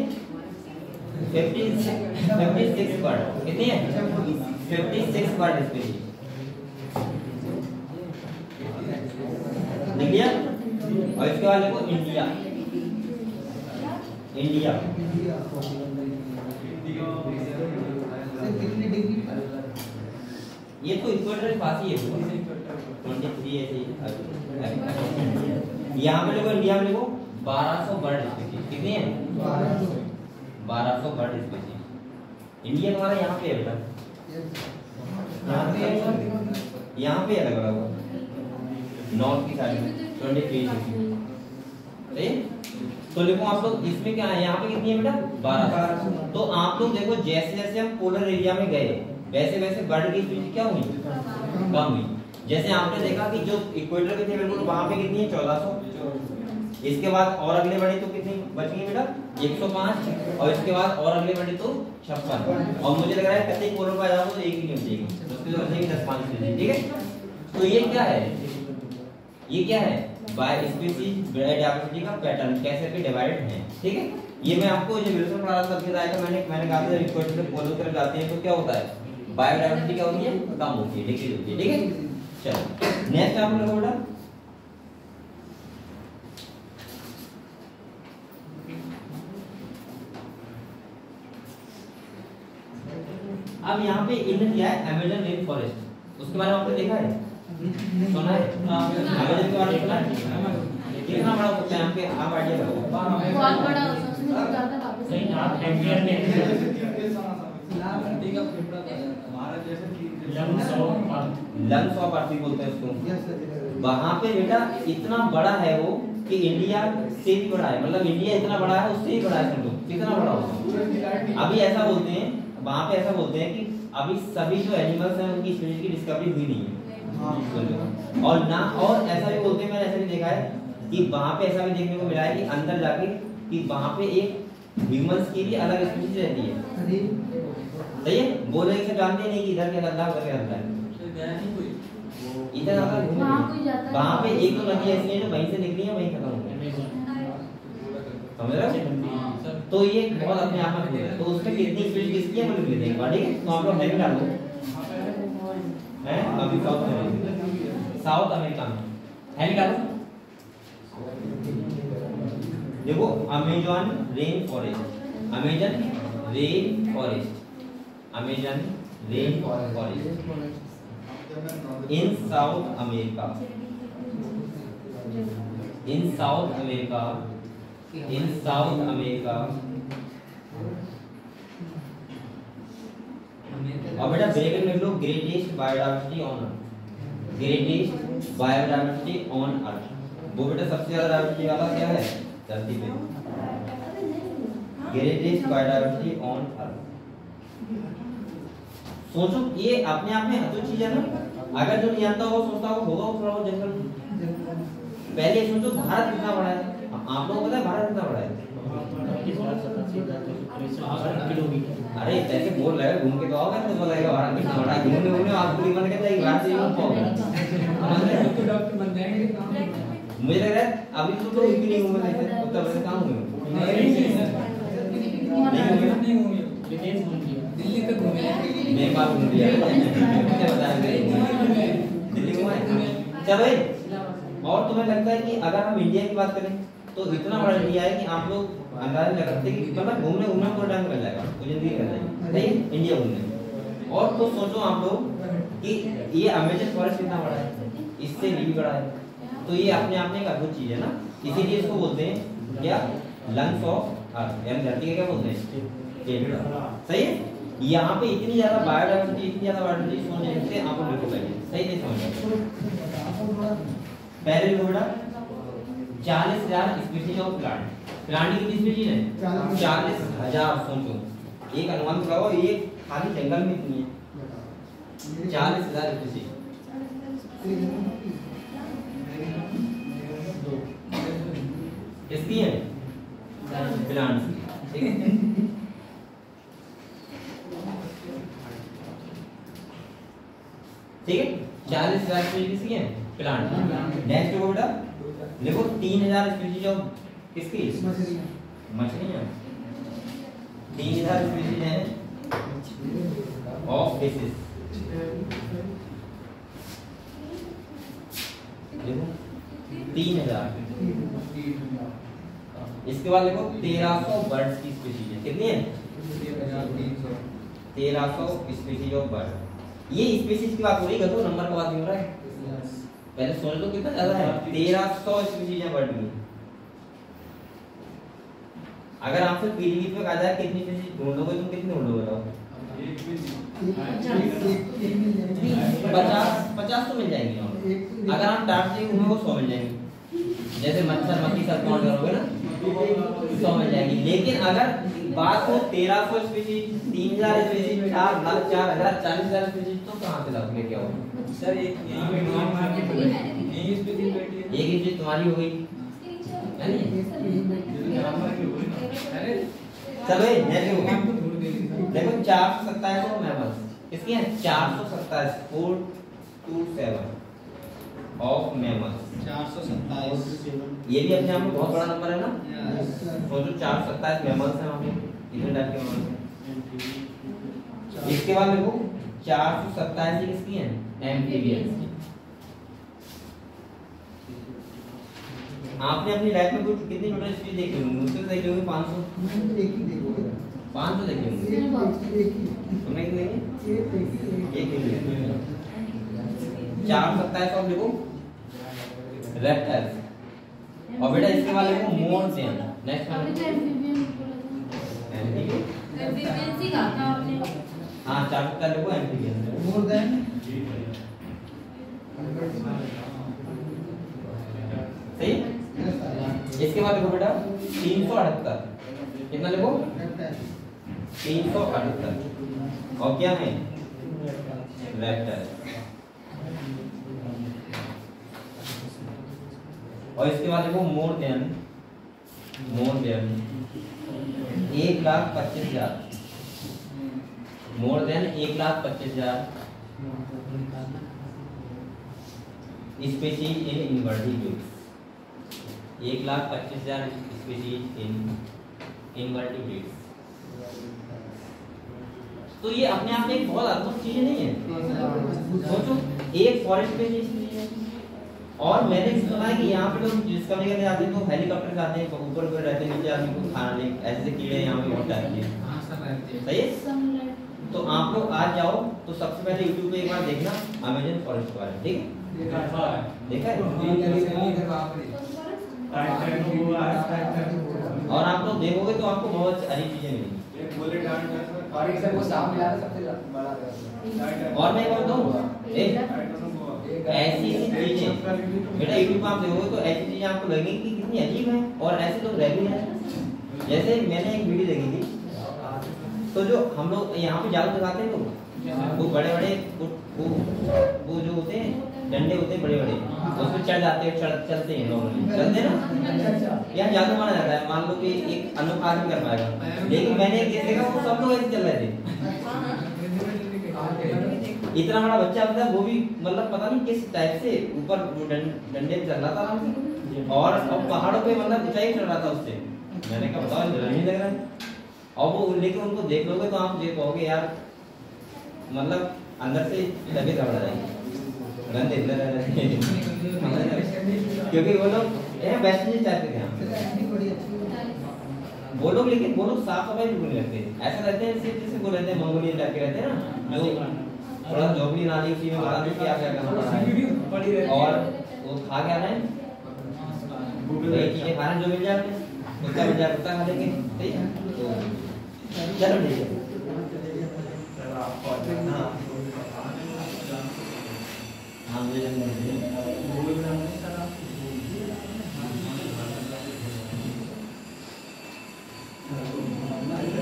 56 बर्ड, कितनी है, 56 बर्ड स्पीशीज, लिख दिया। और इसके बाद देखो इंडिया, इंडिया ये तो इक्वेटर के पास ही है, 23 ऐसे ही। यहाँ पे देखो इंडिया में देखो 1200 बर्ड स्पीशीज, कितनी है, 1200 बर्ड स्पीशीज। इंडिया तुम्हारा यहाँ पे है बेटा, यहाँ पे अलग अलग नॉर्थ की साइड में 23 डिग्री। तो देखो आप लोग इसमें क्या है, यहाँ पे कितनी है बेटा, 1200। तो आप लोग देखो जैसे जैसे हम पोलर एरिया में गए वैसे वैसे बर्ड की स्पीशीज क्या हुई, कम हुई। जैसे आपने देखा कि जो इक्वेटर के थे बिल्कुल वहां पे कितनी है, 1400। इसके बाद और अगले बढ़े तो कितनी बच गई बेटा, 105, और इसके बाद और अगले बढ़े तो 56। और मुझे लग रहा है प्रत्येक पोलर पर जाओ तो एक ही नहीं बचेगी, उसकी तो बचेगी 10-5, ठीक है। तो ये क्या है, ये क्या है, बाय स्पीशीज डायवर्सिटी का पैटर्न कैसे के डिवाइड है, ठीक है। ये मैं आपको जो विल्सन पढ़ा था तब बताया था मैंने कहा था रिक्वेस्ट से फॉलो कर जाते हैं तो क्या होता है, बायोडायवर्सिटी क्या होती है, कम होती है, डिक्रीज होती है, ठीक है। चलो नेक्स्ट आप लोग बेटा अब यहाँ पे इन्हें दिया है अमेज़न रेन फॉरेस्ट, उसके बारे में आपने देखा है, सुना है? अमेज़न के बारे में सुना है? कितना बड़ा हो सकता है, आपके आप आइडिया लगाओ। बहुत बड़ा हो सकता है, उसमें तो ज़्यादा वापस नहीं आप एम्पियर में धरती का फेफड़ा था हमारा जैसे लंग्स ऑफ अर्थ बोलते हैं उसको। वहाँ पे बेटा इतना बड़ा है वो कि इंडिया से भी बड़ा है, मतलब इंडिया इतना बड़ा है उससे भी बड़ा है, समझो कितना बड़ा होगा। अभी ऐसा बोलते हैं, वहाँ पे ऐसा बोलते हैं कि अभी सभी जो एनिमल्स हैं उनकी स्पीशीज की डिस्कवरी हुई नहीं है, और ना और ऐसा भी बोलते हैं, मैंने ऐसा भी देखा है कि वहाँ पे ऐसा भी देखने को मिला है कि अंदर जाके कि वहाँ पे एक ह्यूमंस की भी अलग स्पीशीज रहती है, सही है। बोले कि जानते नहीं कि इधर क्या करता है उधर क्या करता है, इधर वहाँ पे एक तो नदी ऐसी है जो वहीं से निकली है वहीं खत्म हो गई, समझ रहे हो। तो ये बहुत अपने आप में है, तो उसमें कितनी स्पीशीज किसकी है वो लिख लेते हैं, ठीक है। तो आप लोग नेक्स्ट डाल दो हैं, अभी साउथ अमेरिका में है, निकालो देखो Amazon rain forest, Amazon rain forest, Amazon rain forest in South America, in South America, in South America. और बेटा ब्रैकेट में लो greatest biodiversity on earth, greatest biodiversity on earth, वो बेटा सबसे ज्यादा डायवर्सिटी वाला क्या है धरती पे, ग्रेटेस्ट बायोडायवर्सिटी ऑन अर्थ। सोचो ये अपने आप में अद्भुत चीज है ना, अगर जो नहीं जानता होगा सोचता होगा थोड़ा वो जंगल। पहले सोचो भारत कितना बड़ा है, आप लोगों को पता है भारत कितना बड़ा है, अरे जैसे बोल रहे हो घूम के तो आओगे तो बोलेगा भारत कितना बड़ा है, घूमने आप पूरी मन कहता है भारत से घूम पाओगे, डॉक्टर बन जाएंगे। मुझे लग रहा है अभी तो भी नहीं घूमे थे तो तब से कहां घूमे, नहीं होंगे दिल्ली तक घूमे, मैं बात घूम लिया मुझे बताएंगे दिल्ली घुमाए। चलो भाई, और तुम्हें लगता है कि अगर हम इंडिया की बात करें तो इतना बड़ा इंडिया है कि आप लोग अंदाजा लगा सकते हैं कि मतलब घूमने पूरा टाइम लग जाएगा, तो जिंदगी लग जाएगी, सही इंडिया घूमने। और तो सोचो आप लोग कि ये अमेज़न फॉरेस्ट कितना बड़ा है, इससे भी बड़ा है, तो ये अपने आप में एक अद्भुत चीज है ना, इसीलिए इसको बोलते हैं क्या, लंग्स ऑफ अर्थ, यानी धरती का क्या बोलते हैं, फेफड़ा, सही है। यहाँ पे इतनी ज्यादा बायोडायवर्सिटी, इतनी ज्यादा बायोडायवर्सिटी सोच नहीं सकते आप लोग पहले, सही नहीं समझ पहले लोग बेटा 40,000 स्पीशीज ऑफ प्लांट, प्लांट की कितनी स्पीशीज है 40,000, सोचो एक अनुमान लगाओ, ये खाली जंगल में इतनी है 40,000 स्पीशीज, इसकी है प्लांट, ठीक है। ठीक है 40,000 स्पीशीज किसकी है, प्लांट। नेक्स्ट को बेटा देखो 3,000 स्पीशीज ऑफ किसकी, मछलियां, 3,000 स्पीशीज हैं ऑफ फिशेस, देखो 3,000। इसके बाद देखो 1300 बर्ड्स की स्पीशीज है, कितनी है 1300 स्पीशीज ऑफ बर्ड। ये स्पीशीज की बात हो रही है, नंबर का बात नहीं हो रहा है, पहले सोच लो कितना ज्यादा है, 1300 स्पीशीज है बर्ड की। अगर आपसे पीलीभीत में कहा जाए कितनी स्पीशीज ढूंढोगे तुम, कितनी ढूंढोगे बताओ, 50 तो मिल जाएंगे, अगर आप डांट से घूमोगे 100 मिल जाएंगे, जैसे मच्छर मक्खी सब काउंट करोगे ना 100 मिल जाएगी। लेकिन अगर बात हो 1300 स्पीशीज, 3,000 स्पीशीज, 4 लाख 4,000 40,000 स्पीशीज, तो कहां से लाओगे, क्या होगा सर एक यही स्पीशीज बैठी है, एक ही चीज तुम्हारी हो गई, है नहीं? अरे चलो देखो 427 मैमल्स, किसकी हैं 427, 427 ऑफ मैमल्स। 427। ये भी अपने आप में बहुत बड़ा नंबर है ना। Yes. तो जो 427 मैमल्स हैं वहाँ पे इतने टाइप के मैमल्स हैं। इसके बाद देखो 487 किसकी हैं? एम्फीबियंस की। आपने अपनी लाइफ में कुछ कितनी टोटल स्पीशीज देखी होंगी? मुझसे तो देखी होंगी 500। 500 देखी होंगी। तुमने कितनी देखी? एक ही देखी। 427 और देखो रेप्टाइल्स। और बेटा इसके बाद देखो मोर्स हैं। नेक्स्ट अभी तो एम्फीबियन बोला था। एम्फीबियन। एम्फीबियन ही कहा था आपने। हाँ 427 देखो एम्फीबियन। More than सही। इसके बाद देखो बेटा 378। कितना देखो? 378। और क्या है? रेप्टाइल। और इसके बाद देखो more then 1,25,000। More than 1,25,000 species in invertebrates. 1,25,000 species in invertebrates. तो ये अपने आप में एक बहुत अद्भुत चीज नहीं है? सोचो एक फॉरेस्ट में और मैंने सुना है कि यहाँ पे लोग डिस्कवरी करने जाते हैं तो हेलीकॉप्टर से आते हैं, ऊपर ऊपर रहते हैं, नीचे आदमी को खाना ले, ऐसे कीड़े यहाँ पे बहुत टाइप के। हाँ सर रहते हैं। सही है? Sunlight. तो आप लोग आज जाओ तो सबसे पहले YouTube पे एक बार देखना अमेज़न फॉरेस्ट के बारे में, ठीक है? देखा है? और आप लोग देखोगे तो आपको बहुत सारी चीजें मिलेंगी। और मैं बोलता हूँ ऐसी चीजें बेटा यूट्यूब पे आप देखोगे तो ऐसी चीजें आपको लगेंगी कि कितनी अजीब है और ऐसे लोग रह भी हैं। जैसे मैंने एक वीडियो देखी थी, तो जो हम लोग यहाँ पे जाल लगाते हैं लोग, वो बड़े बड़े वो जो होते हैं डंडे होते हैं बड़े बड़े, उस पर चढ़ जाते हैं, चलते हैं लोग, चलते हैं ना। यहाँ जादू माना जाता है। मान लो कि एक अनोखा आदमी कर पाएगा, लेकिन मैंने एक देखा वो सब लोग ऐसे चल रहे थे। इतना बड़ा बच्चा होता है वो भी मतलब पता नहीं किस टाइप से ऊपर वो डंडे पे चल रहा था आराम से, और अब पहाड़ों पे मतलब ऊंचाई चढ़ रहा था उससे। मैंने कहा बताओ डर नहीं लग रहा है? और वो लेकिन उनको देख लोगे तो आप देख पाओगे यार, मतलब अंदर से तबीयत गड़बड़ा जाएगी। गंदे इतने रह रहे हैं क्योंकि वो लोग वेस्टर्न टाइप के हैं वो लोग, लेकिन वो लोग साफ सफाई बिल्कुल नहीं रखते। ऐसा रहते हैं जैसे वो रहते हैं मंगोलियन टाइप के रहते हैं ना, जो थोड़ा झोपड़ी नाली उसी में बना देते क्या क्या करना पड़ा है, और वो खा क्या रहे हैं वही चीजें खा रहे हैं जो मिल जाते हैं, कुत्ता मिल जाए कुत्ता खा लेंगे। ठीक है तो चलो ठीक है। हाँ मुझे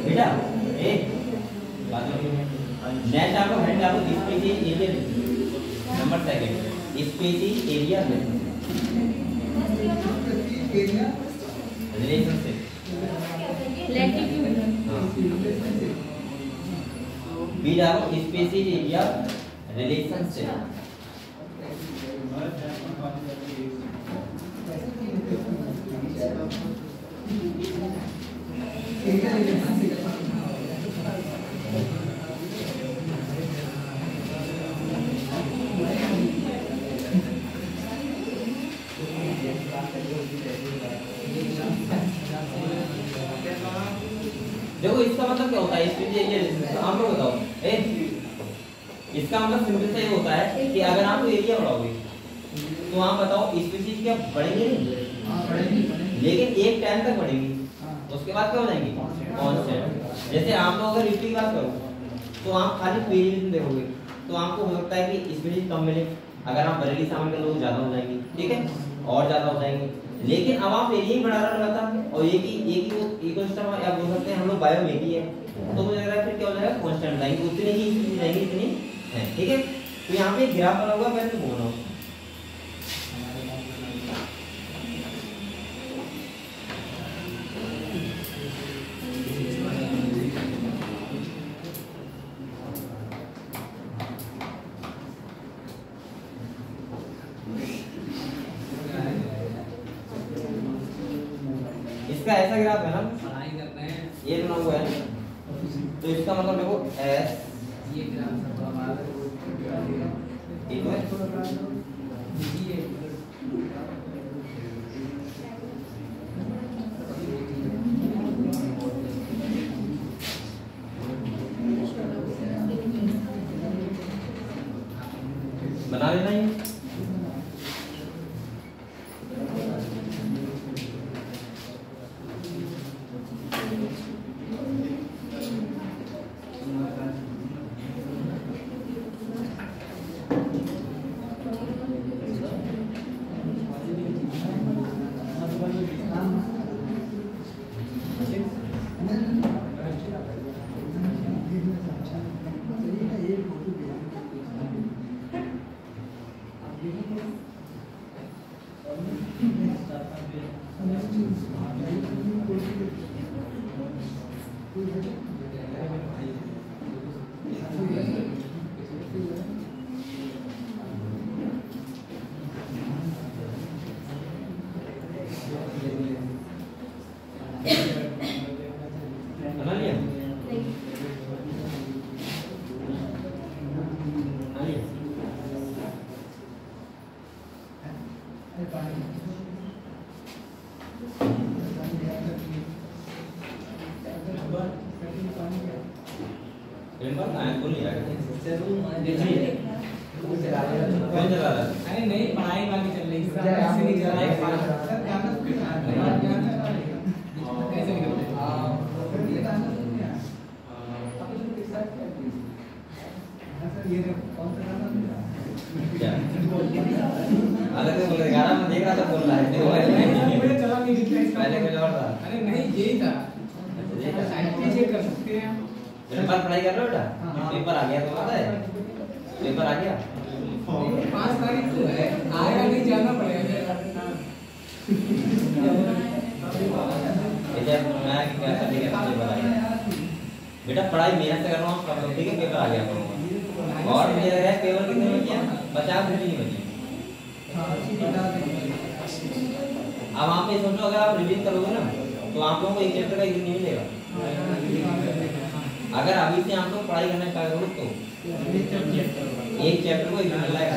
बेटा नेक्स्ट आपको हेड आपको species area number second species area relationship Latitude. B डालो स्पीशीज एरिया रिलेशनशिप। देखो इसका मतलब क्या होता है स्पीशीज एरिया रिलेशनशिप? आप लोग बताओ। इसका मतलब सिंपल सा ये होता है कि अगर आप एरिया बढ़ाओगे तो आप बताओ स्पीशीज क्या बढ़ेंगे नहीं, लेकिन एक टाइम तक बढ़ेंगी, उसके बाद क्या हो जाएंगी कांस्टेंट। जैसे आप लोग अगर यूपी की बात करो तो आप खाली वेरिएशन देखोगे तो आपको हो सकता है कि स्पीशीज कम मिले, अगर आप बरेली शामिल कर लो ज्यादा हो जाएंगी, ठीक है, और ज्यादा हो जाएंगी। लेकिन अब आप एरिया ही बढ़ा रहे रहता और एक ही वो इकोसिस्टम या बोल सकते हैं हम लोग बायो में ही है, तो मुझे लग रहा है फिर क्या हो जाएगा कांस्टेंट लाएंगे, उतनी ही स्पीशीज रहेंगी इतनी है, ठीक है। तो यहाँ पे ग्राफ बना हुआ मैं तो बोल रहा हूँ इसका ऐसा ग्राफ है ना, पढ़ाई करते हैं ये बना हुआ है, तो इसका मतलब देखो एस ये ग्राफ सब हमारा ठीक है, ये बना लेना ये। बना लिया? बना लिया? कौन चला रहा है? अरे नहीं पढ़ाई वाली चल रही है ऐसे नहीं चल रहा है कैसे निकलते क्या? अलग से बोल रहे, गाना में देख रहा था बोल रहा है, मुझे चला नहीं दिखता इसका पहले कुछ और था। अरे नहीं यही था साइड चेक कर सकते हैं पेपर पढ़ाई कर लो बेटा, हाँ। पेपर आ गया तो पता है, पेपर आ गया। 5 तारीख को है आएगा नहीं जाना पड़ेगा इधर मैं कैसा ठीक है पेपर आ गया बेटा, पढ़ाई मेहनत से कर रहा हूँ, सब ठीक है, पेपर आ गया करूँगा। और मुझे लग रहा है पेपर कितने बचे हैं? 50 भी नहीं बचे। अब आप ये सोचो, अगर आप रिवीजन करोगे ना तो आप लोगों को एक चैप्टर का एक दिन नहीं मिलेगा। अगर अभी से आप लोग पढ़ाई करना स्टार्ट करो तो एक चैप्टर को एक दिन मिल जाएगा,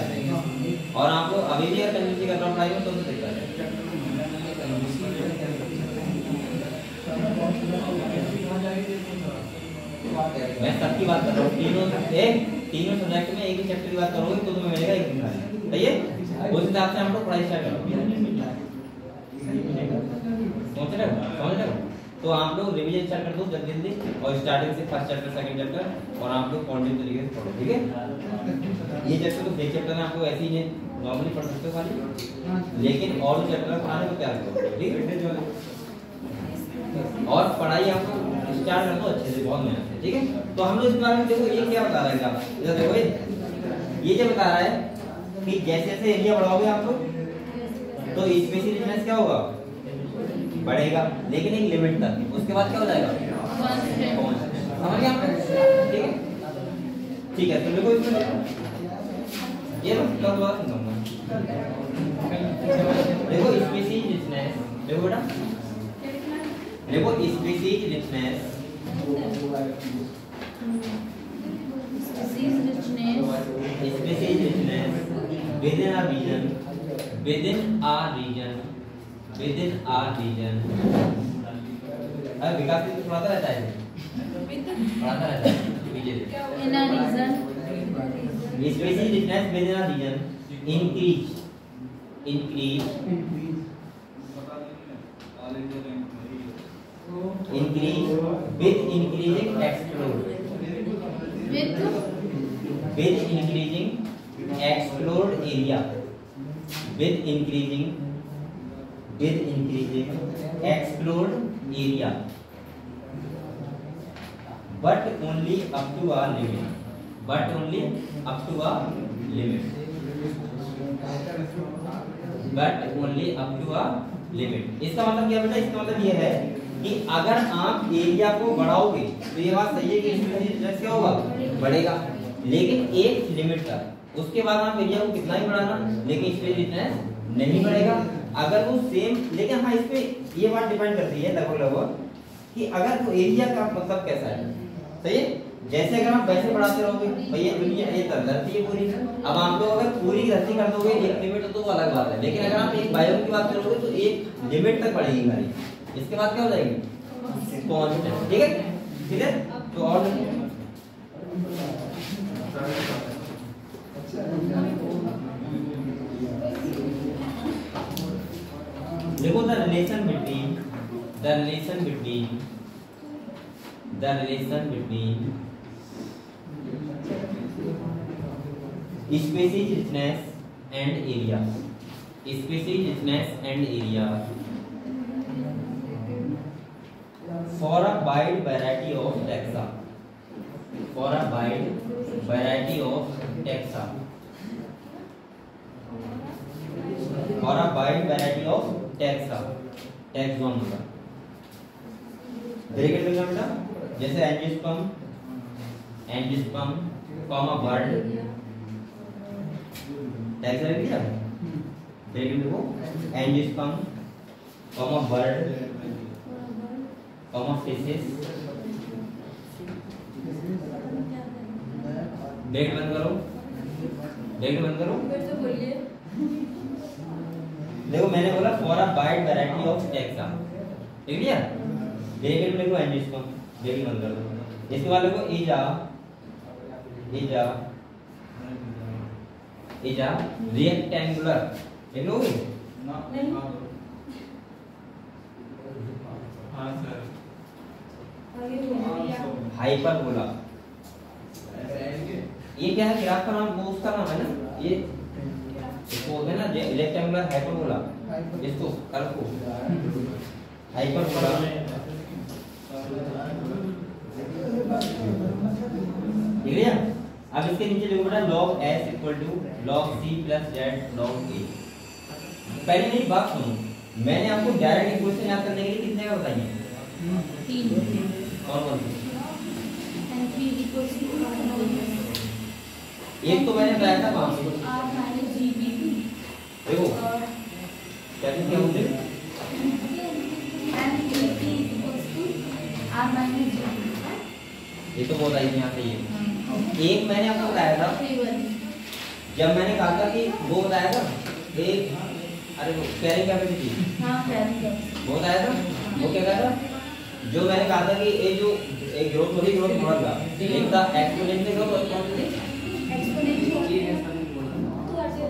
और आप लोग अभी भी अगर कंटिन्यू कर रहे हो पढ़ाई में तो दिक्कत है। मैं सबकी बात कर रहा हूँ, तीनों सब्जेक्ट में एक ही चैप्टर की बात करोगे तो तुम्हें मिलेगा एक दिन खाली, सही है? उस हिसाब से हम लोग पढ़ाई स्टार्ट करो, समझ रहे हो? तो आप लोग रिवीजन स्टार्ट कर दो जल्दी जल्दी, और स्टार्टिंग से फर्स्ट चैप्टर सेकंड चैप्टर, और आप लोग कॉन्टिन्यू तरीके से पढ़ो, ठीक है? ये चैप्टर तो एक चैप्टर में आपको ऐसे ही नॉर्मली पढ़ सकते हो खाली, लेकिन और चैप्टर पढ़ाने को तैयार करो, ठीक है? और पढ़ाई आपको स्टार्ट कर दो अच्छे से, बहुत मेहनत से, ठीक है? तो हम लोग इस बारे में देखो ये क्या बता रहा है क्या, इधर देखो ये क्या बता रहा है कि जैसे जैसे एरिया बढ़ाओगे आप लोग तो स्पेसिफिक डिस्टेंस क्या होगा, बढ़ेगा, लेकिन एक लिमिट तक, उसके बाद क्या हो जाएगा, समझ गए आप? ठीक है, ठीक है। तो देखो इसमें ये कल बात सुनाऊंगा, देखो स्पेसिफिक डिस्टेंस, देखो बेटा, देखो specific distance within a region अब विकास भी पढ़ाता रहता है, पढ़ाता रहता है in a region specific distance within a region increase with increasing explode with increasing explored area with increasing explored area but only up to a limit इसका मतलब क्या बेटा, इसका मतलब ये है कि अगर आप एरिया को बढ़ाओगे तो ये बात सही है कि स्पेसिफिक डिस्टेंस क्या होगा, बढ़ेगा, लेकिन एक लिमिट तक, उसके बाद आप एरिया को कितना ही बढ़ाना लेकिन स्पेसिफिक डिस्टेंस नहीं बढ़ेगा। अगर वो सेम, लेकिन हाँ इस पे ये बात डिपेंड करती है लगभग कि अगर वो एरिया का मतलब कैसा है। सही है, जैसे अगर आप वैसे बढ़ाते रहोगे भैया दुनिया ये धरती है पूरी, अब आप लोग अगर पूरी की धरती कर दोगे एक लिमिट तो अलग बात है, लेकिन अगर आप एक बायो की बात करोगे तो एक लिमिट तक बढ़ेगी गाड़ी, इसके बाद क्या हो जाएगी कांस्टेंट। ठीक है, ठीक है। तो और देखो the relation between species richness and area for a wide variety of taxa taxon होगा। ब्रैकेट में क्या बेटा, जैसे एंजियोस्पर्म कॉमा बर्ड टैक्सा लिख दिया। ब्रैकेट में देखो angiosperm comma bird comma fishes, bracket बंद करो। देखो मैंने बोला for a wide variety of taxa, ठीक है। ब्रैकेट में देखो एंजियोस्पर्म, ब्रैकेट बंद कर दो। इसके बाद देखो इजा रेक्टेंगुलर, देख लोगे? हाँ सर। हाइपरबोला, ये क्या है ग्राफ का नाम, वो उसका नाम है ना, ये इसको बोलते हैं ना रेक्टेंगुलर हाइपरबोला, इसको कर्व को हाइपरबोला। ठीक है। अब इसके नीचे देखो बेटा log s = log c + z log a। पहले मेरी बात सुनो, मैंने आपको डायरेक्ट इक्वेशन याद करने के लिए कितने का बताइए? 3। कौन सी? एक तो मैंने बताया था वहां पे देखो क्या बोलते हैं, ये तो बहुत आई यहाँ पे। ये एक मैंने आपको बताया था जब मैंने कहा था कि वो बताया था एक, अरे वो कैरिंग कैपेसिटी, वो बताया था। वो क्या कहा था, जो मैंने कहा था कि ये जो एक ग्रोथ हो रही, ग्रोथ मॉडल का एक था एक्सपोनेंशियल ग्रोथ और कौन सी,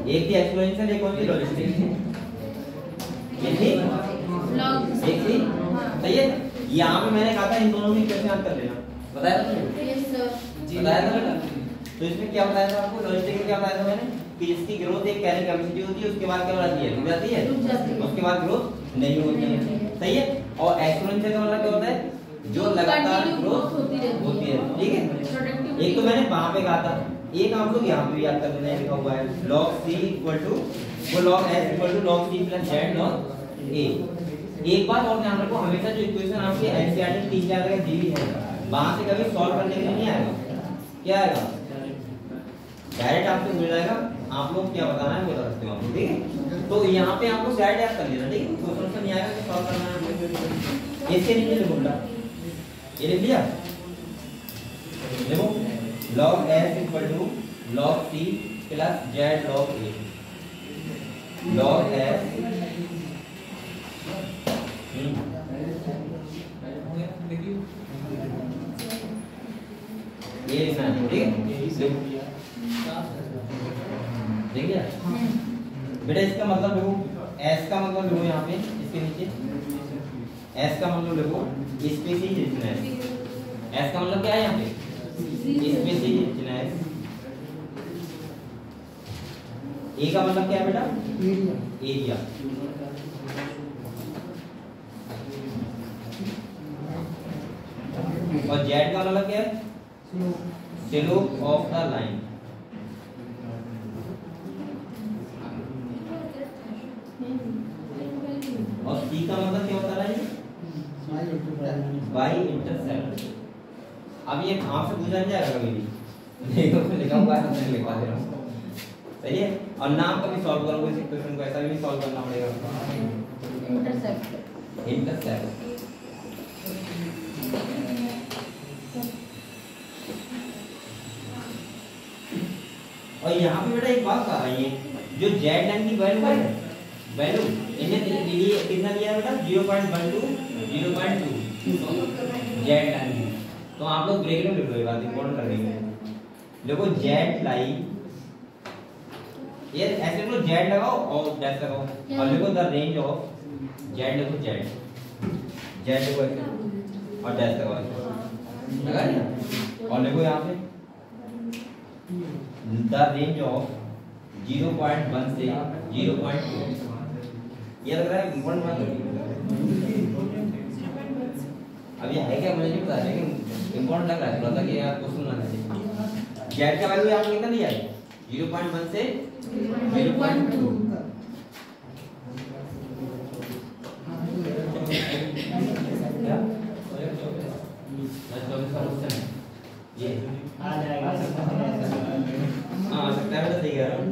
एक थी एक्सपोनेंशियल, एक कौन सी लॉजिस्टिक, एक थी सही है। यहाँ पे मैंने कहा था इन दोनों की इक्वेशन याद कर लेना, बताया था तुमने? बताया था बेटा। तो इसमें क्या बताया था आपको, लॉजिस्टिक में क्या बताया था मैंने कि इसकी ग्रोथ एक कैरिंग कैपेसिटी होती है, उसके बाद क्या होती है, रुक जाती है, उसके बाद ग्रोथ नहीं होती है। सही है। और एक्सपोनेंशियल का मतलब क्या होता है, जो लगातार ग्रोथ होती है। ठीक है। एक तो मैंने वहां पे कहा था, एक आप लोग यहाँ पे भी याद कर लेना, लिखा हुआ है log c = वो log s = log c + z log a। एक बात और ध्यान रखो, हमेशा जो इक्वेशन आपकी एनसीईआरटी 3000 का दी हुई है वहां से कभी सॉल्व करने के लिए नहीं आएगा। क्या आएगा, डायरेक्ट आपसे मिल जाएगा, आप लोग क्या बताना है वो बता सकते हो आप। ठीक है। तो यहाँ पे आपको डायरेक्ट याद कर लेना, ठीक है। क्वेश्चन से नहीं आएगा कि सॉल्व करना है। इसके नीचे लिखो बेटा, ये लिख लिया, देखो log s = log c + z log a। log s ये लिखना है, ठीक है। देखिए बेटा इसका मतलब देखो, s का मतलब देखो यहाँ पे इसके नीचे, s का मतलब देखो स्पीशीज रिचनेस। s का मतलब क्या है यहाँ पे, स्पीशीज रिचनेस। a का मतलब क्या है बेटा, एरिया। और z का मतलब क्या है, स्लोप ऑफ द लाइन। और c का मतलब क्या होता है, बाई इंटरसेप्ट। अब ये आपसे पूछा नहीं जाएगा कभी भी, देखो लिखा हुआ है, मैं लिखवा दे रहा हूँ। सही है। और नाम कभी सॉल्व करोगे इस इक्वेशन को, ऐसा भी सॉल्व करना पड़ेगा। इंटरसेप्ट। इंटरसेप्ट। और यहाँ पे बेटा एक बात कह रही है, जो जेड लाइन की वैल्यू है, वैल्यू इन्हें कितना दिया है बेटा 0.12 0.2 जेड लाइन की। तो आप लोग ब्रेक में लिख लो, ये बात इंपॉर्टेंट कर रही है। देखो जेड लाइन, ये ऐसे लो जेड लगाओ और डैश लगाओ और लिखो द रेंज ऑफ जेड, लिखो जेड, जेड लिखो ऐसे और डैश लगाओ, लगा दिया और लिखो यहाँ पे द रेंज ऑफ 0.1 से 0.2। ये लग रहा है इंपॉर्टेंट बात है। अब ये है क्या मुझे नहीं पता, लेकिन इंपॉर्टेंट लग रहा है थोड़ा सा कि आपको सुनना चाहिए। जेड का वैल्यू आपको कितना दिया है 0.1 से 0.2। क्या 24 का क्वेश्चन है ये, आ जाएगा। हाँ सकता है, सही कह रहा हूँ।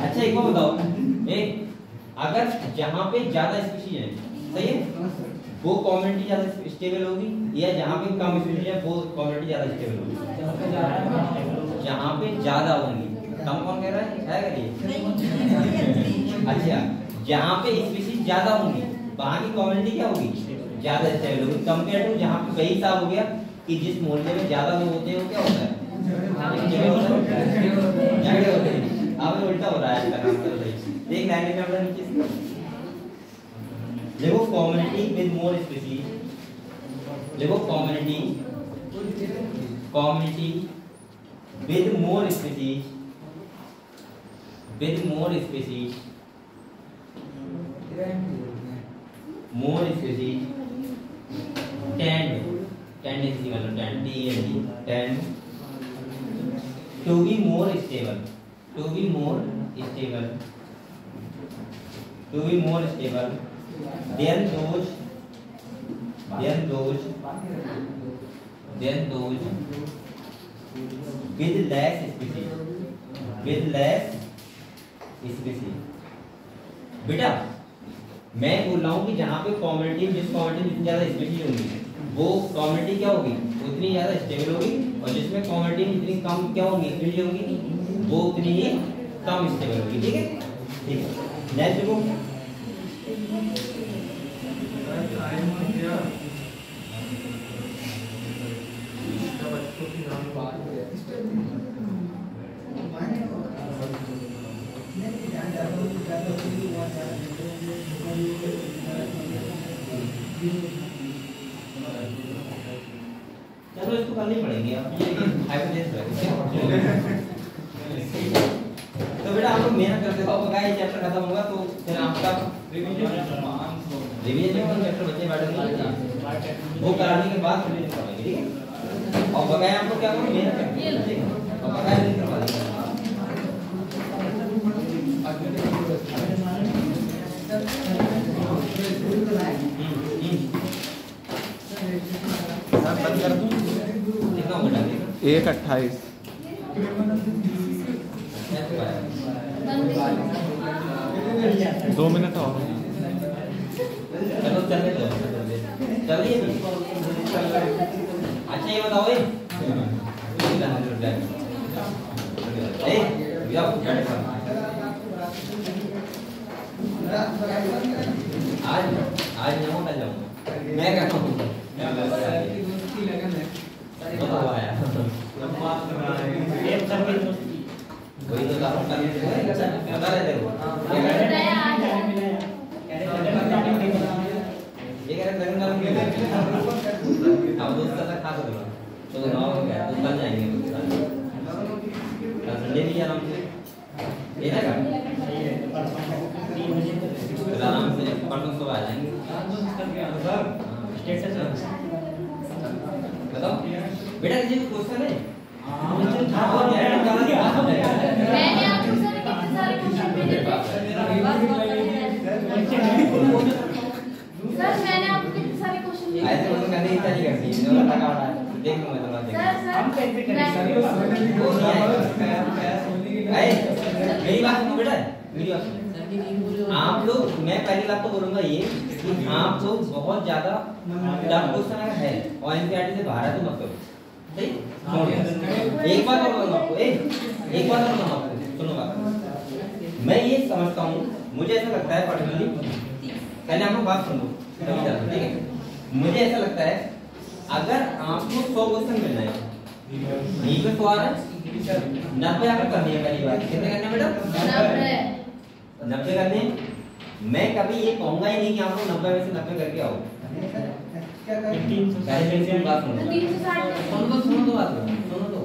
अच्छा एक बात बताओ, एक अगर जहाँ पे ज्यादा स्पीशीज है, सही है, वो कम्युनिटी ज्यादा स्टेबल होगी, या जहाँ पे कम स्पीशीज है वो कम्युनिटी ज्यादा स्टेबल होगी? जहाँ पे ज्यादा होंगी। कम कौन कह रहा है क्या? अच्छा जहाँ पे स्पीशीज ज्यादा होंगी वहाँ की कम्युनिटी क्या होगी? ज्यादा स्टेबल होगी, कंपेयर टू जहाँ पे कई साल हो गया कि जिस मोहल्ले में ज्यादा लोग होते हैं वो क्या होता है? झगड़े होते हैं। अब उल्टा हो रहा है इसका काम कर रही है। देख लाइन में अपना नीचे देखो कम्युनिटी विद मोर स्पीशीज, देखो community with more species, with more species, more species tendency मतलब tend to be more stable, to be more stable than those with less species। बेटा मैं बोल रहा हूँ कि जहाँ पे कम्युनिटी, जिस कम्युनिटी में ज्यादा स्पीशीज होंगी वो कम्युनिटी क्या होगी? उतनी ज्यादा स्टेबल होगी, और जिसमें कम्युनिटी जितनी कम क्या होगी? स्पीशीज होगी, वो उतनी ही कम स्टेबल होगी। ठीक है, ठीक है। नेक्स्ट देखो चलो इसको करनी पड़ेगी अब, ये हाइपोथेसिस है। तो बेटा आप लोग मेहनत करते हो, अगर ये चैप्टर खत्म होगा तो फिर आपका रिवीजन में चैप्टर बच्चे बैठेंगे वो कराने के बाद रिवीजन करेंगे। ठीक है, और बकाया आपको क्या करो मेहनत करनी है और बकाया रिवीजन करवा देंगे। बंद कर दूं कितना हो गया? 1:28 2 मिनट और चलो चलने दो, चलिए। अच्छा ये बताओ आज जाऊँगा मैं कहता हूँ वही तो बता रहे थे वो ये कह रहे अब दोस्त का खा सकते हो तो 9 हो गया तो कल जाएंगे, कल संडे भी आराम से ये ना आराम से परसों सुबह आ जाएंगे। बताओ बेटा ये क्वेश्चन है मैंने आपको सर कितने सारे क्वेश्चन भेजे थे सर, मैंने आपको कितने सारे क्वेश्चन भेजे ऐसे क्वेश्चन करने की तैयारी करती है, जो लगा रहा है देख लो मैं तुम्हारा सर देख हम कैसे करें सर ये वो नहीं आएगा। मेरी बात सुनो बेटा, मेरी बात सुनो। आप लोग, मैं पहली बात तो बोलूंगा ये कि आप लोग बहुत ज्यादा टफ क्वेश्चन अगर है और एनसीईआरटी से बाहर है तो मत करो, सही? एक बात और बताऊं आपको, एक बात और बताऊं आपको, सुनो बात। मैं ये समझता हूँ, मुझे ऐसा लगता है पर्सनली, पहले आप लोग बात सुन लो तभी जाओ, ठीक है? मुझे ऐसा लगता है अगर आपको 100 क्वेश्चन मिल रहे हैं, नीट में 100 आ रहा है, 90 आपको करनी है। पहली बात कितने करने बेटा? 90 करने। मैं कभी ये कहूंगा ही नहीं कि आप लोग 90 में से 90 करके आओ। सुनो तो बात सुनो तो,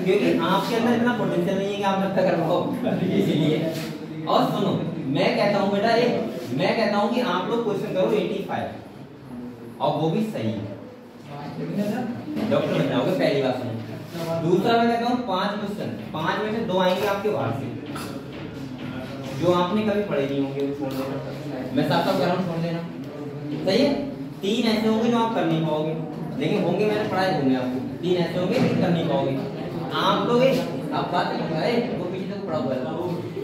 क्योंकि आपके अंदर इतना पोटेंशियल नहीं है कि आप 90 कर पाओ, इसीलिए। और सुनो, मैं कहता हूँ बेटा, मैं कहता हूँ कि आप लोग क्वेश्चन करो 85 और वो भी सही डॉक्टर बन जाओगे, पहली बात सुनो। दूसरा मैं कहता हूँ 5 क्वेश्चन, 5 में से 2 आएंगे आपके बाहर से, जो आपने कभी पढ़े नहीं होंगे, वो छोड़ देना। मैं साफ साफ कह रहा हूँ, छोड़ देना, सही है? 3 ऐसे होंगे जो आप कर नहीं पाओगे, लेकिन होंगे, मैंने पढ़ाए होंगे आपको। 3 ऐसे होंगे लेकिन कर नहीं पाओगे आप लोग। अब बात वो पीछे तक पढ़ा हुआ है,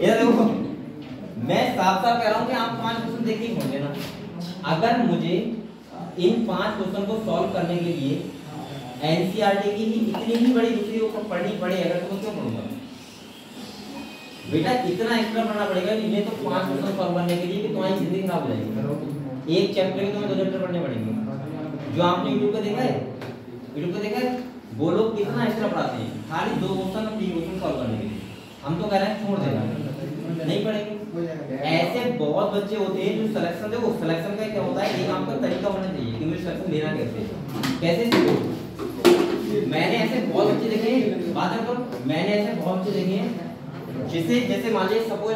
इधर देखो। मैं साफ साफ कह रहा हूँ कि आप 5 क्वेश्चन देख के छोड़ देना। अगर मुझे इन 5 क्वेश्चन को सॉल्व करने के लिए एनसीईआरटी की ही इतनी ही बड़ी दूसरी को पढ़नी पड़े, अगर तो क्यों पढ़ूंगा बेटा? इतना एक्स्ट्रा पढ़ना पड़ेगा इन्हें तो 5 क्वेश्चन सॉल्व करने के लिए कि तुम्हारी जिंदगी खराब हो जाएगी। एक चैप्टर के तुम्हें 2 चैप्टर पढ़ने पड़ेंगे। जो आपने यूट्यूब पे देखा है, यूट्यूब पे देखा है, वो लोग कितना एक्स्ट्रा पढ़ाते हैं खाली 2 क्वेश्चन और 3 क्वेश्चन सॉल्व करने के लिए। हम तो कह रहे हैं छोड़ देना, नहीं पढ़ेंगे। ऐसे बहुत बच्चे होते हैं जो सिलेक्शन, देखो सिलेक्शन का क्या होता है, एक आपका तरीका होना चाहिए कि मुझे सिलेक्शन लेना कैसे सीखो। मैंने ऐसे बहुत बच्चे देखे हैं, बात करो, मैंने ऐसे बहुत बच्चे देखे हैं जिसे, जैसे मान लीजिए सपोज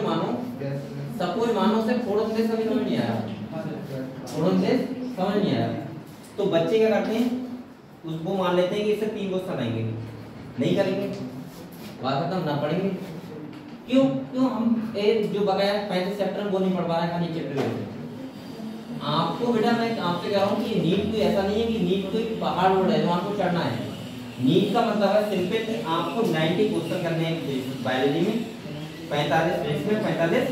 मानो से फोड़ोंथेसिस कभी समझ नहीं आया, फोड़ोंथेसिस समझ नहीं आया, तो बच्चे क्या करते हैं, उसको मान लेते हैं कि इससे 3 क्वेश्चन आएंगे, नहीं करेंगे, बात खत्म, ना पढ़ेंगे। क्यों? हम जो बकाया 35 चैप्टर वो नहीं पढ़ पा रहे, खाली चैप्टर। आपको बेटा मैं आपसे कह रहा हूँ कि नीट कोई ऐसा नहीं है कि नीट कोई पहाड़ रोड है जो आपको चढ़ना है। नीट का मतलब है सिंपल, आपको 90 क्वेश्चन करने हैं बायोलॉजी में, 45 फिजिक्स में, 45।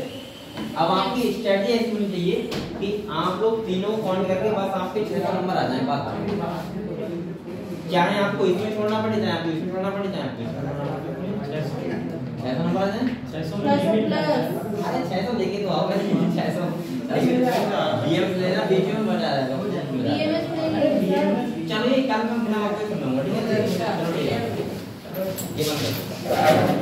अब आपकी स्ट्रेटजी ऐसी होनी चाहिए कि आप लोग तीनों काउंट करके बस आपके 600 नंबर आ जाए, बात। चाहे आपको इसमें छोड़ना पड़े, चाहे आपको इसमें छोड़ना पड़े, चाहे आपको 600 नंबर आ जाए, 600 प्लस। अरे 600 लेके तो आओ, 600 बीएमएस लेना, बीएमएस बढ़ जाएगा, बीएमएस चलो ये कल मैं आपको सुनाऊंगा, ठीक है? चलो ठीक है, ये बंद कर।